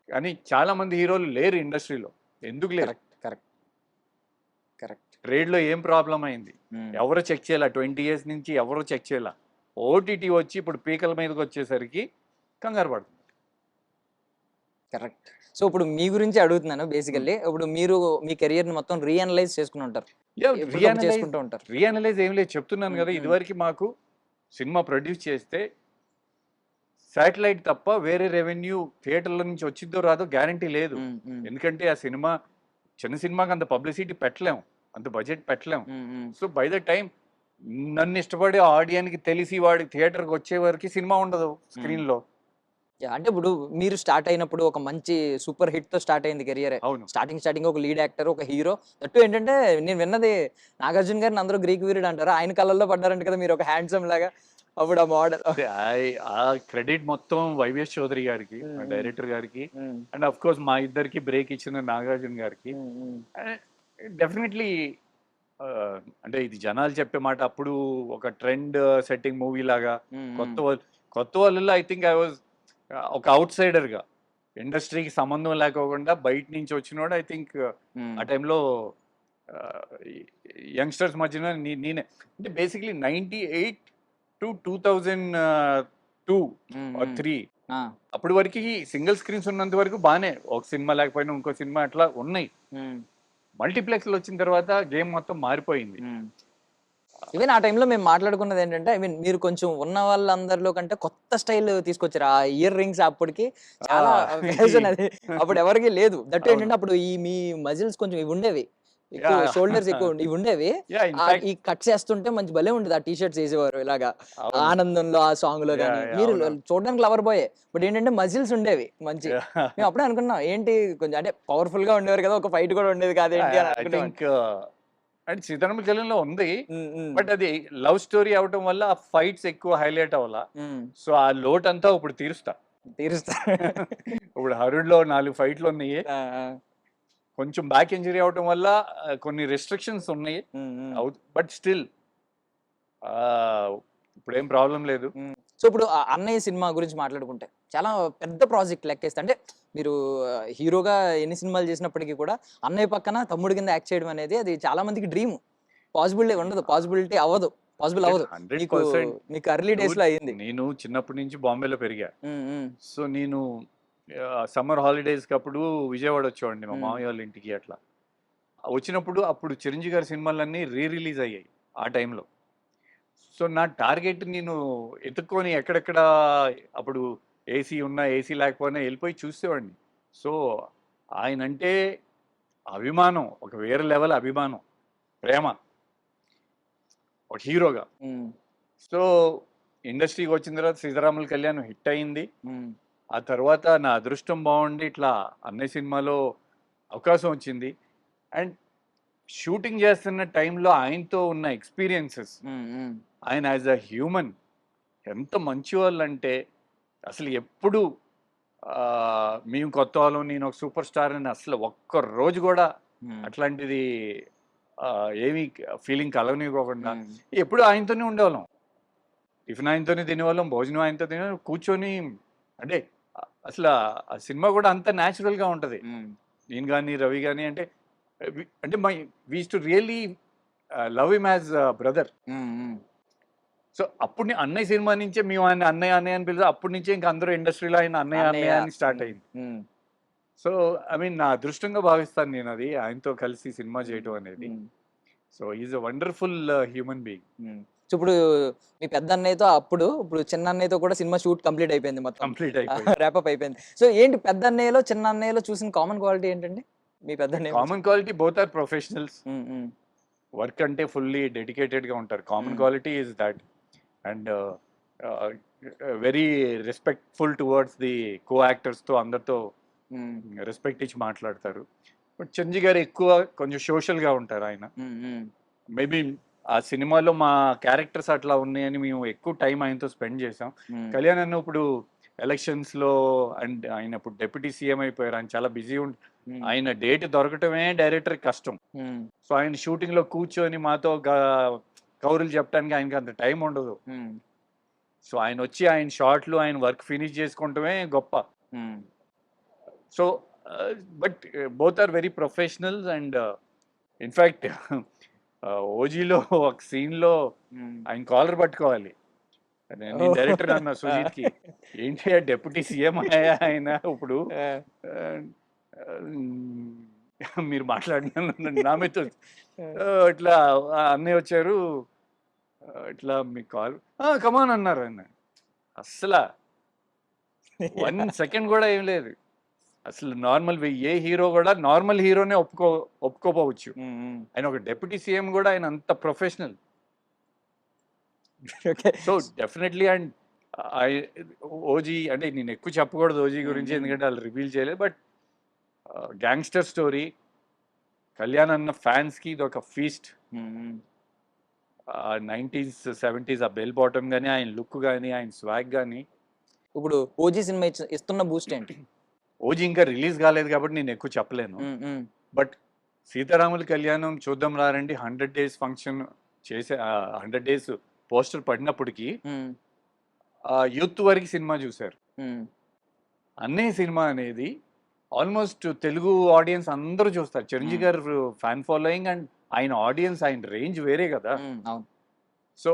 కానీ చాలా మంది హీరోలు లేరు ఇండస్ట్రీలో, ఎందుకు లేరు? Correct correct. ట్రేడ్లో ఏం ప్రాబ్లం అయింది, ఎవరు చెక్ చేయాల? 20 years నుంచి ఎవరు చెక్ చేయాల. ఓటీటీ వచ్చి ఇప్పుడు పీకల మీదకి వచ్చేసరికి కంగారు పడుతుంది. కరెక్ట్. సో ఇప్పుడు మీ గురించి అడుగుతున్నాను బేసికల్లీ. ఇప్పుడు మీరు మీ కెరియర్ ని మొత్తం రీఅనలైజ్ చేసుకుని ఉంటారు, చేసుకుంటూ ఉంటారు. రీఅనలైజ్ ఏం లేదు, చెప్తున్నాను కదా. ఇదివరకు మాకు సినిమా ప్రొడ్యూస్ చేస్తే శాటిలైట్ తప్ప వేరే రెవెన్యూ థియేటర్ల నుంచి వచ్చిద్దో రాదో గ్యారంటీ లేదు. ఎందుకంటే ఆ సినిమా చిన్న సినిమాకి అంత పబ్లిసిటీ పెట్టలేము, అంత బడ్జెట్ పెట్టలేము. సో బై ద టైం నన్ను ఇష్టపడే ఆడియన్కి తెలిసి వాడి థియేటర్కి వచ్చే వరకు సినిమా ఉండదు స్క్రీన్లో. అంటే ఇప్పుడు మీరు స్టార్ట్ అయినప్పుడు ఒక మంచి సూపర్ హిట్ తో స్టార్ట్ అయింది కెరియర్. అవును, స్టార్టింగ్ ఒక లీడ్ యాక్టర్, ఒక హీరో. దట్టు ఏంటంటే నేను విన్నది నాగార్జున గారిని అందరూ గ్రీక్ వీరుడు అంటారు, ఆయన కళ్ళల్లో పడ్డారంట కదా మీరు ఒక హ్యాండ్సమ్ లాగా అప్పుడు ఆ మోడల్. ఆ క్రెడిట్ మొత్తం వైవిఎస్ చౌదరి గారికి, డైరెక్టర్ గారికి, అండ్ అఫ్ కోర్స్ మా ఇద్దరికి బ్రేక్ ఇచ్చిన నాగార్జున గారికి. డెఫినెట్లీ అంటే ఇది జనాలు చెప్పే మాట, అప్పుడు ఒక ట్రెండ్ సెట్టింగ్ మూవీ లాగా కొత్త వాళ్ళలో ఐ థింక్ ఐ వాజ్ ఒక అవుట్ సైడర్ గా, ఇండస్ట్రీకి సంబంధం లేకోకుండా బయట నుంచి వచ్చినోడు. ఐ థింక్ ఆ టైంలో యంగ్స్టర్స్ మధ్యన నేనే, అంటే బేసిక్లీ 98 to 2002 or 3 అప్పటి వరకు సింగిల్ స్క్రీన్స్ ఉన్నంత వరకు బాగానే, ఒక సినిమా లేకపోయినా ఇంకో సినిమా అట్లా ఉన్నాయి. మల్టీప్లెక్స్లు వచ్చిన తర్వాత గేమ్ మొత్తం మారిపోయింది. ఈవెన్ ఆ టైంలో మేము మాట్లాడుకున్నది ఏంటంటే, ఐ మీన్ మీరు కొంచెం ఉన్న వాళ్ళందరిలో కంటే కొత్త స్టైల్ తీసుకొచ్చారు. ఆ ఇయర్ రింగ్స్ అప్పటికి చాలా ఫ్యాషన్ అది, అప్పుడు ఎవరికి లేదు. దట్ ఏంటంటే అప్పుడు ఈ మీ మజిల్స్ కొంచెం ఇవి ఉండేవి, ఎక్కువ షోల్డర్స్ ఎక్కువ ఇవి ఉండేవి. ఈ కట్ చేస్తుంటే మంచి భలే ఉండేది. ఆ టీ షర్ట్స్ వేసేవారు ఇలాగా ఆనందంలో, ఆ సాంగ్ లో కానీ. మీరు చూడడానికి లవర్ బాయ్, బట్ ఏంటంటే మజిల్స్ ఉండేవి మంచి. మేము అప్పుడే అనుకున్నాం ఏంటి కొంచెం అంటే పవర్ఫుల్ గా ఉండేవారు కదా, ఒక ఫైట్ కూడా ఉండేది కాదేంటి అని అనుకున్నాం. అంటే సీతారామ కళ్యాణ్లో ఉంది, బట్ అది లవ్ స్టోరీ అవటం వల్ల ఆ ఫైట్స్ ఎక్కువ హైలైట్ అవ్వాల. సో ఆ లోట్ అంతా ఇప్పుడు తీరుస్తా. ఇప్పుడు హరుడ్లో 4 ఫైట్లు ఉన్నాయి, కొంచెం బ్యాక్ ఇంజరీ అవటం వల్ల కొన్ని రెస్ట్రిక్షన్స్ ఉన్నాయి, బట్ స్టిల్ ఇప్పుడు ఏం ప్రాబ్లం లేదు. సో ఇప్పుడు అన్నయ్య సినిమా గురించి మాట్లాడుకుంటే చాలా పెద్ద ప్రాజెక్ట్ లెక్కేస్తే, అంటే మీరు హీరోగా ఎన్ని సినిమాలు చేసినప్పటికీ కూడా అన్నయ్య పక్కన తమ్ముడి కింద యాక్ట్ చేయడం అనేది అది చాలా మందికి డ్రీమ్. పాసిబిలిటీ ఉండదు, పాసిబిలిటీ అవ్వదు, పాసిబుల్ అవ్వదు. మీకు ఎర్లీ డేస్ లో అయ్యింది. నేను చిన్నప్పటి నుంచి బాంబేలో పెరిగా. సో నేను సమ్మర్ హాలిడేస్ కి అప్పుడు విజయవాడ వచ్చేవాడిని మా మామయ్య వాళ్ళ ఇంటికి. అట్లా వచ్చినప్పుడు అప్పుడు చిరంజీవి గారి సినిమాలన్నీ రిలీజ్ అయ్యాయి ఆ టైంలో. సో నా టార్గెట్ నేను ఎత్తుక్కొని ఎక్కడెక్కడ అప్పుడు ఏసీ ఉన్నా ఏసీ లేకపోయినా వెళ్ళిపోయి చూసేవాడిని. సో ఆయన అంటే అభిమానం, ఒక వేరే లెవెల్ అభిమానం, ప్రేమ ఒక హీరోగా. సో ఇండస్ట్రీకి వచ్చిన తర్వాత సీతారాముల కళ్యాణ్ హిట్ అయింది. ఆ తర్వాత నా అదృష్టం బాగుండి ఇట్లా అన్నయ్య సినిమాలో అవకాశం వచ్చింది. అండ్ షూటింగ్ చేస్తున్న టైంలో ఆయనతో ఉన్న ఎక్స్పీరియన్సెస్, ఆయన యాజ్ అ హ్యూమన్ ఎంత మంచి వాళ్ళు అంటే, అసలు ఎప్పుడు మేము కొత్త వాళ్ళం, నేను ఒక సూపర్ స్టార్ అని అసలు ఒక్క రోజు కూడా అట్లాంటిది ఏమీ ఫీలింగ్ కలగనివ్వకుండా ఎప్పుడు ఆయనతోనే ఉండేవాళ్ళం. టిఫిన్ ఆయనతోనే తినేవాళ్ళం, భోజనం ఆయనతో తినేవాళ్ళం, కూర్చొని. అంటే అసలు ఆ సినిమా కూడా అంత న్యాచురల్గా ఉంటుంది. నేను కానీ రవి కానీ అంటే we to really love him as brother. So అప్పుడు అన్నయ్య సినిమా నుంచే మేము ఆయన అన్నయ్య అన్నయ్య అని పిలిచి అప్పటి నుంచే ఇంకా అందరూ ఇండస్ట్రీలో ఆయన అన్నయ్య అన్నయ్య అని స్టార్ట్ అయింది. సో ఐ మీన్ నా అదృష్టంగా భావిస్తాను నేను అది, ఆయనతో కలిసి సినిమా చేయటం అనేది. So is a wonderful human being. So ఇప్పుడు మీ పెద్ద అన్నయ్యతో ఇప్పుడు చిన్న అన్నయ్యతో కూడా సినిమా షూట్ కంప్లీట్ అయిపోయింది మొత్తం, కంప్లీట్ అయిపోయింది. ర్యాపప్ అయిపోయింది. సో ఏంటి పెద్ద అన్నయ్యలో చిన్న అన్నయ్యలో చూసిన కామన్ క్వాలిటీ ఏంటండి మీ పెద్ద అన్నయ్య? Common quality both are professionals. Work అంటే ఫుల్లీ డెడికేటెడ్ గా ఉంటారు. Common quality is that. And very respectful towards the co actors తో అందరితో రెస్పెక్ట్ ఇచ్చి మాట్లాడతారు. బట్ చిరంజీవి గారు ఎక్కువ కొంచెం సోషల్ గా ఉంటారు. ఆయన మేబీ ఆ సినిమాలో మా క్యారెక్టర్స్ అట్లా ఉన్నాయని మేము ఎక్కువ టైం ఆయనతో స్పెండ్ చేసాం. కళ్యాణ్ అన్న ఇప్పుడు ఎలక్షన్స్ లో అండ్ ఆయన ఇప్పుడు డిప్యూటీ సీఎం అయిపోయారు. ఆయన చాలా బిజీ ఆయన డేట్ దొరకటమే డైరెక్టర్ కష్టం. సో ఆయన షూటింగ్ లో కూర్చొని మాతో కౌరులు చెప్పడానికి ఆయనకి అంత టైం ఉండదు. సో ఆయన వచ్చి ఆయన షార్ట్లు ఆయన వర్క్ ఫినిష్ చేసుకుంటమే గొప్ప. So but both are very professionals. And in fact ఓజీలో ఒక సీన్ లో ఆయన కాలర్ పట్టుకోవాలి. నేను డైరెక్టర్ అన్న సుజీత్ కి, ఏంటి డెప్యూటీ సీఎం అయ్యా ఆయన ఇప్పుడు మీరు మాట్లాడిన నా మీద ఇట్లా అన్నయ్య వచ్చారు, ఇట్లా మీ కాల్ కమాన్ అన్నారు. ఆయన అస్సలు 1 సెకండ్ కూడా ఏం లేదు. అసలు నార్మల్ ఏ హీరో కూడా నార్మల్ హీరోనే ఒప్పుకోపోవచ్చు. ఆయన ఒక డిప్యూటీ సీఎం కూడా ఆయన అంత professional. So definitely. And OG అంటే నేను ఎక్కువ చెప్పకూడదు ఓజీ గురించి, ఎందుకంటే వాళ్ళు రివీల్ చేయలేదు. బట్ గ్యాంగ్స్టర్ స్టోరీ, కళ్యాణ్ అన్న ఫ్యాన్స్ కి ఇది ఒక ఫీస్ట్. 90s 70s ఆ బెల్ బాటమ్ కానీ, ఆయన లుక్ కానీ, ఆయన స్వాగ్ కానీ. ఇప్పుడు ఓజీ సినిమా ఇస్తున్న బూస్ట్ ఏంటి? ఓజీ ఇంకా రిలీజ్ కాలేదు కాబట్టి నేను ఎక్కువ చెప్పలేను. బట్ సీతారాముల కళ్యాణం చూద్దాం రారండి 100 days ఫంక్షన్ చేసే 100 days పోస్టర్ పడినప్పటికీ యూత్ వరకు సినిమా చూశారు. అన్నయ్య సినిమా అనేది ఆల్మోస్ట్ తెలుగు ఆడియన్స్ అందరూ చూస్తారు. చిరంజీవి గారు ఫ్యాన్ ఫాలోయింగ్ అండ్ ఆయన ఆడియన్స్, ఆయన రేంజ్ వేరే కదా. సో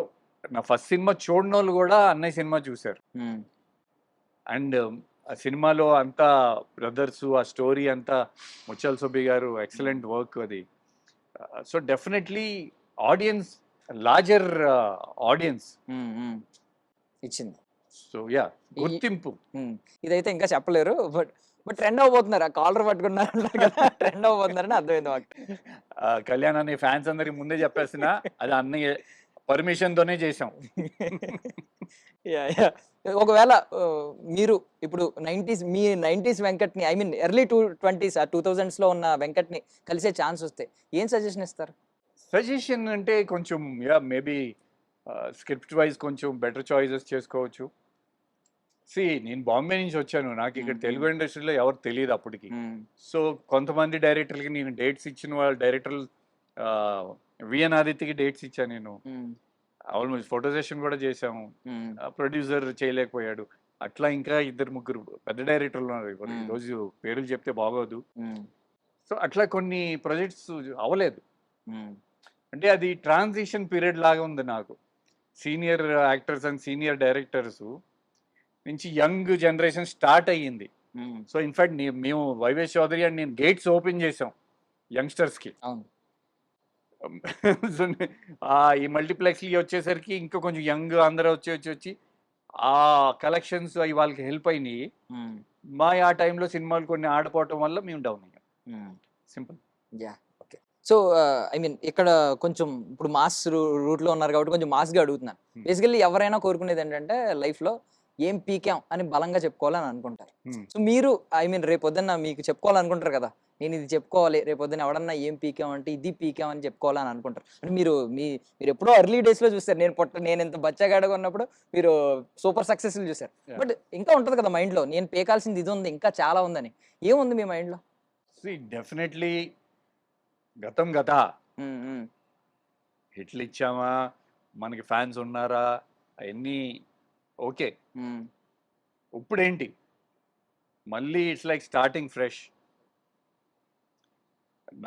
నా ఫస్ట్ సినిమా చూడని వాళ్ళు కూడా అన్నయ్య సినిమా చూశారు. అండ్ ఆ సినిమాలో అంతా బ్రదర్స్, ఆ స్టోరీ అంతా ముత్యాల సుబ్బి గారు ఎక్సలెంట్ వర్క్ అది. So definitely audience, larger audience ఇచ్చింది. సో యా, గుర్తింపు. ఇదైతే ఇంకా చెప్పలేరు. బట్ ట్రెండ్ అవబోతున్నారు. ఆ కాలర్ పట్టుకున్నారు కదా, ట్రెండ్ అవబోతున్నారని అర్థమైంది మాకు. కళ్యాణ్ అనే ఫ్యాన్స్ అందరికి ముందే చెప్పేసిన అది అన్నయ్య పర్మిషన్ తోనే చేసాం. ఒకవేళ మీరు ఇప్పుడు 90s వెంకట్ని, I mean early 20s 2000s లో ఉన్న వెంకట్ని కలిసే ఛాన్స్ వస్తే ఏం సజెషన్ ఇస్తారు? సజెషన్ అంటే కొంచెం యా మేబీ స్క్రిప్ట్ వైజ్ కొంచెం బెటర్ చాయిసెస్ చేసుకోవచ్చు. నేను బాంబే నుంచి వచ్చాను. నాకు ఇక్కడ తెలుగు ఇండస్ట్రీలో ఎవరు తెలియదు అప్పటికి. సో కొంతమంది డైరెక్టర్లకి నేను డేట్స్ ఇచ్చిన వాళ్ళ డైరెక్టర్లు, విఎన్ ఆదిత్యకి డేట్స్ ఇచ్చాను నేను. ఆల్మోస్ట్ ఫోటో సెషన్ కూడా చేసాము. ప్రొడ్యూసర్ చేయలేకపోయాడు. అట్లా ఇంకా 2-3 పెద్ద డైరెక్టర్లు ఉన్నారు. ఈరోజు పేర్లు చెప్తే బాగోదు. సో అట్లా కొన్ని ప్రాజెక్ట్స్ అవ్వలేదు. అంటే అది ట్రాన్సిషన్ పీరియడ్ లాగా ఉంది నాకు. Senior actors and senior directors నుంచి యంగ్ జనరేషన్ స్టార్ట్ అయ్యింది. సో ఇన్ఫాక్ట్ మేము వైవేష్ చౌదరి అండ్ నేను గేట్స్ ఓపెన్ చేసాం యంగ్స్టర్స్కి. ఈ మల్టీప్లెక్స్లు వచ్చేసరికి ఇంకా కొంచెం యంగ్ అందరూ వచ్చి ఆ కలెక్షన్స్ అవి వాళ్ళకి హెల్ప్ అయినాయి. ఆ టైంలో సినిమాలు కొన్ని ఆడిపోవటం వల్ల మేము డౌన్ అయ్యాం. సింపుల్. సో ఐ మీన్ ఇక్కడ కొంచెం ఇప్పుడు మాస్ రూట్ లో ఉన్నారు కాబట్టి కొంచెం మాస్ గా అడుగుతున్నాను. బేసికల్లీ ఎవరైనా కోరుకునేది ఏంటంటే లైఫ్ లో ఏం పీకాం అని బలంగా చెప్పుకోవాలని అనుకుంటారు. సో మీరు ఐ మీన్ రేపొద్దున్న మీకు చెప్పుకోవాలనుకుంటారు కదా, నేను ఇది చెప్పుకోవాలి, రేపొద్దున ఎవడన్నా ఏం పీకాం అంటే ఇది పీకాం అని చెప్పుకోవాలని అనుకుంటారు. అంటే మీరు ఎప్పుడో ఎర్లీ డేస్ లో చూస్తారు. నేను ఇంత బచ్చగాడగా ఉన్నప్పుడు మీరు సూపర్ సక్సెస్ఫుల్ చూసారు. బట్ ఇంకా ఉంటది కదా మైండ్ లో, నేను పీకాల్సింది ఇది ఉంది, ఇంకా చాలా ఉందని. ఏముంది మీ మైండ్ లో? డెఫినెట్లీ గతం గత. హిట్లు ఇచ్చామా, మనకి ఫ్యాన్స్ ఉన్నారా, అవన్నీ ఓకే. ఇప్పుడేంటి మళ్ళీ ఇట్స్ లైక్ స్టార్టింగ్ ఫ్రెష్.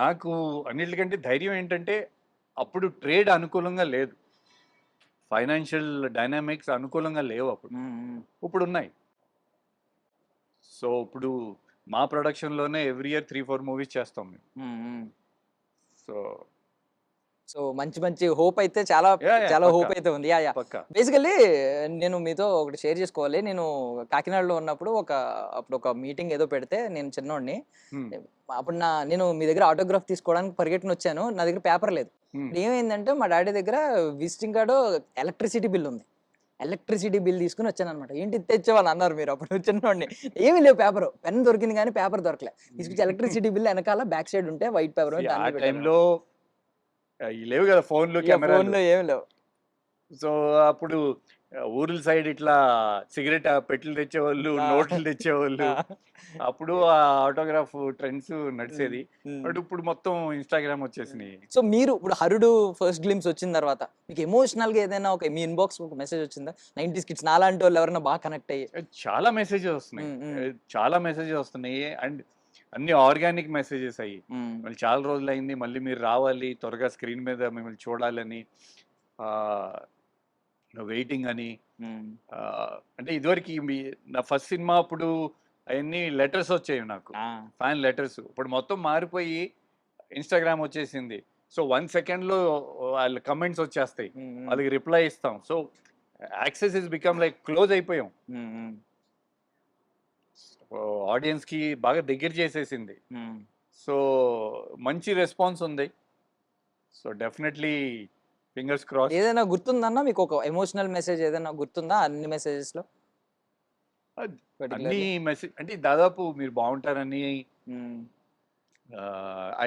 నాకు అన్నిటికంటే ధైర్యం ఏంటంటే అప్పుడు ట్రేడ్ అనుకూలంగా లేదు, ఫైనాన్షియల్ డైనామిక్స్ అనుకూలంగా లేవు అప్పుడు. ఇప్పుడు ఉన్నాయి. సో ఇప్పుడు మా ప్రొడక్షన్లోనే ఎవ్రీ ఇయర్ 3-4 మూవీస్ చేస్తాం మేము. సో మంచి మంచి హోప్ అయితే చాలా Yeah, చాలా పక్కా. హోప్ అయితే ఉంది. యా యా పక్కా. బేసికల్లీ నేను మీతో ఒకటి షేర్ చేసుకోవాలి. నేను కాకినాడలో ఉన్నప్పుడు అప్పుడు ఒక మీటింగ్ ఏదో పెడితే నేను చిన్నోడిని. Hmm. అప్పుడు నేను మీ దగ్గర ఆటోగ్రాఫ్ తీసుకోవడానికి పరిగెట్టుకుని వచ్చాను. నా దగ్గర పేపర్ లేదు. Hmm. ఇప్పుడు ఏమైందంటే మా డాడీ దగ్గర విజిటింగ్ కార్డు ఎలక్ట్రిసిటీ బిల్ ఉంది. ఎలక్ట్రిసిటీ బిల్ తీసుకుని వచ్చానన్నమాట. ఏంటి ఇది తెచ్చావని అన్నారు మీరు అప్పుడు చిన్నోడిని. ఏమీ లేవు పేపర్. పెన్ దొరికింది కానీ పేపర్ దొరకలే. తీసుకొచ్చి ఎలక్ట్రిసిటీ బిల్ వెనకాల బ్యాక్ సైడ్ ఉంటే వైట్ పేపర్ See, ఆ టైంలో లేవు కదా ఫోన్లు ఫోన్ కెమెరాలు. లో ఏమి లేవు. సో అప్పుడు ఊర్ల సైడ్ ఇట్లా సిగరెట్ పెట్టెలు తెచ్చేవాళ్ళు, ఆ. నోట్లు తెచ్చేవాళ్ళు. అప్పుడు ఆ ఆటోగ్రాఫ్ ట్రెండ్స్ నడిచేది. బట్ ఇప్పుడు మొత్తం ఇన్స్టాగ్రామ్ వచ్చేసినాయి. సో మీరు ఇప్పుడు హరుడు ఫస్ట్ గ్లిమ్స్ వచ్చిన తర్వాత మీకు ఎమోషనల్ గా ఏదైనా మీ ఇన్బాక్స్ ఒక మెసేజ్ వచ్చిందా? 90s కిడ్స్ నాలాంటి వాళ్ళు ఎవరైనా బాగా కనెక్ట్ అయ్యి? చాలా మెసేజెస్ వస్తున్నాయి. చాలా మెసేజెస్ వస్తున్నాయి అండ్ అన్ని ఆర్గానిక్ మెసేజెస్ అయ్యి. మళ్ళీ చాలా రోజులు అయింది, మళ్ళీ మీరు రావాలి, త్వరగా స్క్రీన్ మీద మిమ్మల్ని చూడాలని, వెయిటింగ్ అని. అంటే ఇదివరకు నా ఫస్ట్ సినిమా అప్పుడు అవన్నీ లెటర్స్ వచ్చాయి నాకు, ఫ్యాన్ లెటర్స్. ఇప్పుడు మొత్తం మారిపోయి ఇన్స్టాగ్రామ్ వచ్చేసింది. సో 1 సెకండ్లో వాళ్ళ కమెంట్స్ వచ్చేస్తాయి, వాళ్ళకి రిప్లై ఇస్తాం. So access is become like close అయిపోయాం. ఆడియన్స్ కి బాగా దగ్గర చేసేసింది. సో మంచి రెస్పాన్స్ ఉంది. So definitely fingers cross. ఏదైనా గుర్తుందన్నా మీకు ఒక ఎమోషనల్ మెసేజ్ ఏదైనా గుర్తుందా అన్ని మెసేజెస్ లో? అన్ని మెసేజ్ అంటే దాదాపు మీరు బాగుంటారని,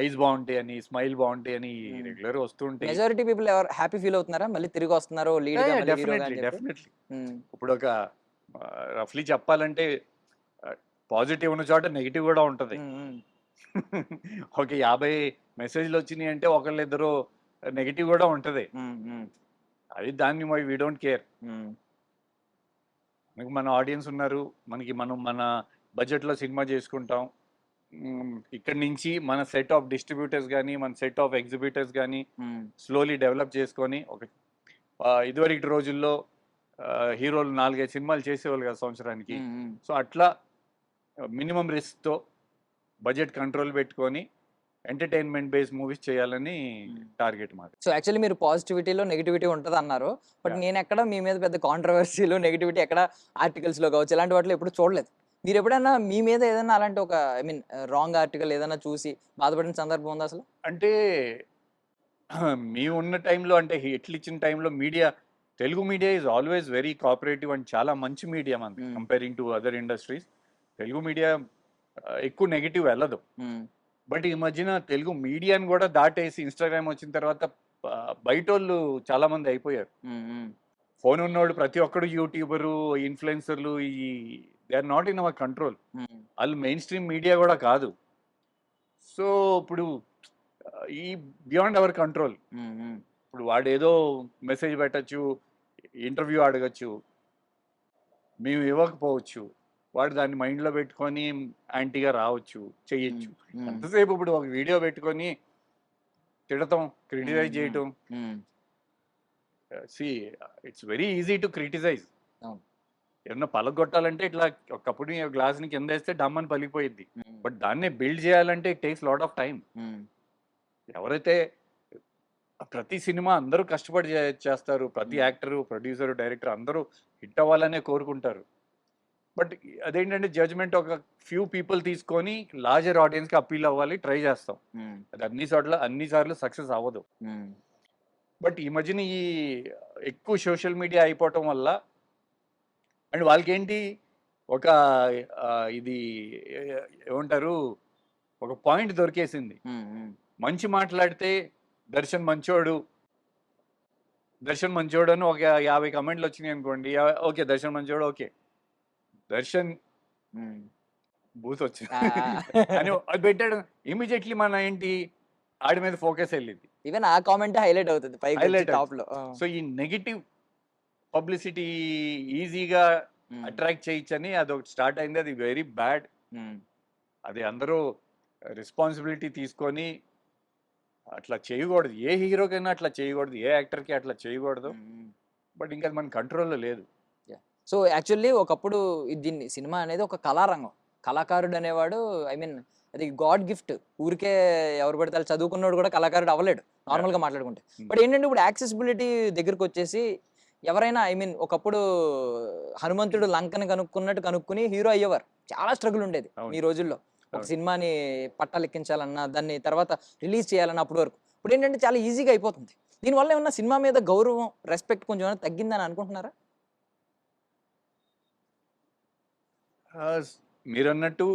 ఐస్ బాగుంటాయి అని, స్మైల్ బాగుంటాయి అని రెగ్యులర్ వస్తుంటాయి. మెజారిటీ పీపుల్ ఎవరు హ్యాపీ ఫీల్ అవుతున్నారా మళ్ళీ తిరిగి వస్తున్నారు లీడ్ గా మళ్ళీ హీరోగా అని చెప్పి? డెఫినెట్లీ. ఇప్పుడు ఒక రఫ్లీ చెప్పాలంటే పాజిటివ్ ఉన్న చోట నెగిటివ్ కూడా ఉంటది. ఒక 50 మెసేజ్లు వచ్చినాయి అంటే ఒకళ్ళిద్దరు నెగిటివ్ కూడా ఉంటది. అది దాన్ని వీ డోంట్ కేర్. మనకి మన ఆడియన్స్ ఉన్నారు, మనం మన బడ్జెట్లో సినిమా చేసుకుంటాం. ఇక్కడ నుంచి మన సెట్ ఆఫ్ డిస్ట్రిబ్యూటర్స్ కానీ, మన సెట్ ఆఫ్ ఎగ్జిబిటర్స్ కానీ స్లోలీ డెవలప్ చేసుకొని, ఒక ఇదివరకు రోజుల్లో హీరోలు 4-5 సినిమాలు చేసేవాళ్ళు కదా సంవత్సరానికి. సో అట్లా మినిమం రిస్క్తో బడ్జెట్ కంట్రోల్ పెట్టుకొని ఎంటర్టైన్మెంట్ బేస్ మూవీస్ చేయాలని టార్గెట్ మాది. సో యాక్చువల్లీ మీరు పాజిటివిటీలో నెగిటివిటీ ఉంటుంది అన్నారు. బట్ నేను ఎక్కడ మీ మీద పెద్ద కాంట్రవర్సీలు నెగిటివిటీ ఎక్కడ ఆర్టికల్స్లో కావచ్చు ఇలాంటి వాటిలో ఎప్పుడు చూడలేదు. మీరు ఎప్పుడైనా మీ మీద ఏదైనా అలాంటి ఒక రాంగ్ ఆర్టికల్ ఏదైనా చూసి బాధపడిన సందర్భం ఉందా అసలు? అంటే మేము ఉన్న టైంలో, అంటే హిట్లు ఇచ్చిన టైంలో Telugu media is always very cooperative and చాలా మంచి మీడియా మనకి comparing to other industries. Telugu media ఎక్కువ నెగిటివ్ వెళ్ళదు. బట్ ఈ మధ్యన తెలుగు మీడియాని కూడా దాటేసి ఇన్స్టాగ్రామ్ వచ్చిన తర్వాత బయట వాళ్ళు చాలా మంది అయిపోయారు. ఫోన్ ఉన్నోడు ప్రతి ఒక్కడు యూట్యూబరు, ఇన్ఫ్లుయెన్సర్లు, they are not in our control. వాళ్ళు మెయిన్ స్ట్రీమ్ మీడియా కూడా కాదు. సో ఇప్పుడు బియాండ్ అవర్ కంట్రోల్. ఇప్పుడు వాడు ఏదో మెసేజ్ పెట్టచ్చు, ఇంటర్వ్యూ అడగచ్చు, మేము ఇవ్వకపోవచ్చు, వాడు దాన్ని మైండ్లో పెట్టుకొని యాంటీగా రావచ్చు, చెయ్యొచ్చు. ఎంతసేపు ఇప్పుడు ఒక వీడియో పెట్టుకొని తిడతాం, క్రిటిసైజ్ చేయటం. It's very easy to criticise. ఏమన్నా పలగొట్టాలంటే ఇట్లా ఒకప్పుడు గ్లాస్ని కింద వేస్తే డమ్మని పలిగిపోయింది. బట్ దాన్నే బిల్డ్ చేయాలంటే it takes lot of time. ఎవరైతే ప్రతి సినిమా అందరూ కష్టపడి చేస్తారు, ప్రతి యాక్టరు, ప్రొడ్యూసరు, డైరెక్టర్ అందరూ హిట్ అవ్వాలనే కోరుకుంటారు. బట్ అదేంటంటే జడ్జ్మెంట్ ఒక ఫ్యూ పీపుల్ తీసుకొని లార్జర్ ఆడియన్స్కి అప్పీల్ అవ్వాలి ట్రై చేస్తాం. అది అన్నిసార్లు సక్సెస్ అవ్వదు. బట్ ఈ మధ్యన ఎక్కువ సోషల్ మీడియా అయిపోవటం వల్ల అండ్ వాళ్ళకి ఏంటి ఒక ఇది ఏమంటారు, ఒక పాయింట్ దొరికేసింది. మంచి మాట్లాడితే దర్శన్ మంచోడు అని ఒక 50 కమెంట్లు వచ్చినాయి అనుకోండి, ఓకే దర్శన్ మంచోడు, ఓకే దర్శన్ బూత్ వచ్చింది అని అది పెట్టాడు. ఇమీడియట్లీ మన ఏంటి ఆడి మీద ఫోకస్ వెళ్ళింది. ఈవెన్ ఆ కామెంట్ హైలైట్ అవుతుంది హైలైట్ టాప్ లో. సో ఈ నెగిటివ్ పబ్లిసిటీ ఈజీగా అట్రాక్ట్ చేయొచ్చని అది ఒకటి స్టార్ట్ అయింది. అది వెరీ బ్యాడ్. అది అందరూ రెస్పాన్సిబిలిటీ తీసుకొని అట్లా చేయకూడదు. ఏ హీరోకైనా అట్లా చేయకూడదు, ఏ యాక్టర్కి అట్లా చేయకూడదు. బట్ ఇంకా మన కంట్రోల్లో లేదు. సో యాక్చువల్లీ ఒకప్పుడు దీన్ని సినిమా అనేది ఒక కళారంగం. కళాకారుడు అనేవాడు అది గాడ్ గిఫ్ట్. ఊరికే ఎవరు పడితే వాళ్ళు చదువుకున్నోడు కూడా కళాకారుడు అవ్వలేడు నార్మల్గా మాట్లాడుకుంటే. బట్ ఏంటంటే ఇప్పుడు యాక్సెసిబిలిటీ దగ్గరకు వచ్చేసి ఎవరైనా ఐ మీన్ ఒకప్పుడు హనుమంతుడు లంకని కనుక్కున్నట్టు కనుక్కుని హీరో అయ్యేవారు. చాలా స్ట్రగుల్ ఉండేది ఈ రోజుల్లో. ఒక సినిమాని పట్టాలెక్కించాలన్నా, దాన్ని తర్వాత రిలీజ్ చేయాలన్నా అప్పటి వరకు. ఇప్పుడు ఏంటంటే చాలా ఈజీగా అయిపోతుంది. దీనివల్ల ఏమన్నా సినిమా మీద గౌరవం, రెస్పెక్ట్ కొంచెం ఏమైనా తగ్గిందని అనుకుంటున్నారా? మీరు అన్నట్టు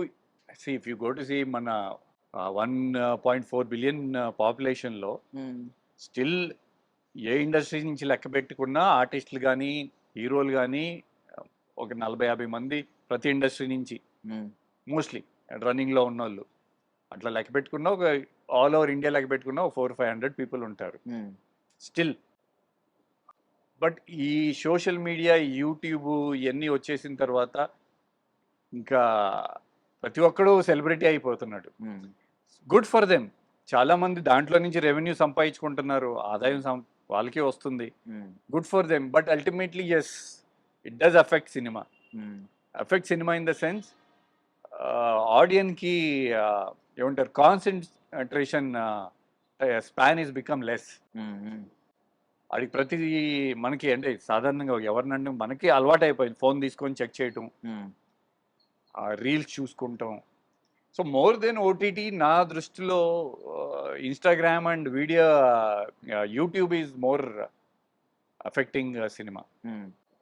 if you go to see మన 1.4 బిలియన్ పాపులేషన్లో స్టిల్ ఏ ఇండస్ట్రీ నుంచి లెక్క పెట్టుకున్నా ఆర్టిస్టులు కానీ హీరోలు కానీ ఒక 40-50 మంది ప్రతి ఇండస్ట్రీ నుంచి మోస్ట్లీ రన్నింగ్లో ఉన్న వాళ్ళు అట్లా లెక్క పెట్టుకున్నా ఒక ఆల్ ఓవర్ ఇండియా లెక్క పెట్టుకున్నా ఒక 400-500 పీపుల్ ఉంటారు స్టిల్. బట్ ఈ సోషల్ మీడియా యూట్యూబ్ ఇవన్నీ వచ్చేసిన తర్వాత ఇంకా ప్రతి ఒక్కడు సెలబ్రిటీ అయిపోతున్నాడు. Good for them. చాలా మంది దాంట్లో నుంచి రెవెన్యూ సంపాదించుకుంటున్నారు, ఆదాయం వాళ్ళకే వస్తుంది. Good for them. But ultimately yes, it does affect cinema. Affect cinema in the sense ఆడియన్కి ఏమంటారు, concentration span is become less. అది ప్రతి మనకి అంటే సాధారణంగా ఎవరినంటే మనకి అలవాటు అయిపోయింది ఫోన్ తీసుకొని చెక్ చేయటం, రీల్స్ చూసుకుంటాం. సో మోర్ దెన్ ఓటీటీ నా దృష్టిలో Instagram and video YouTube is more affecting cinema.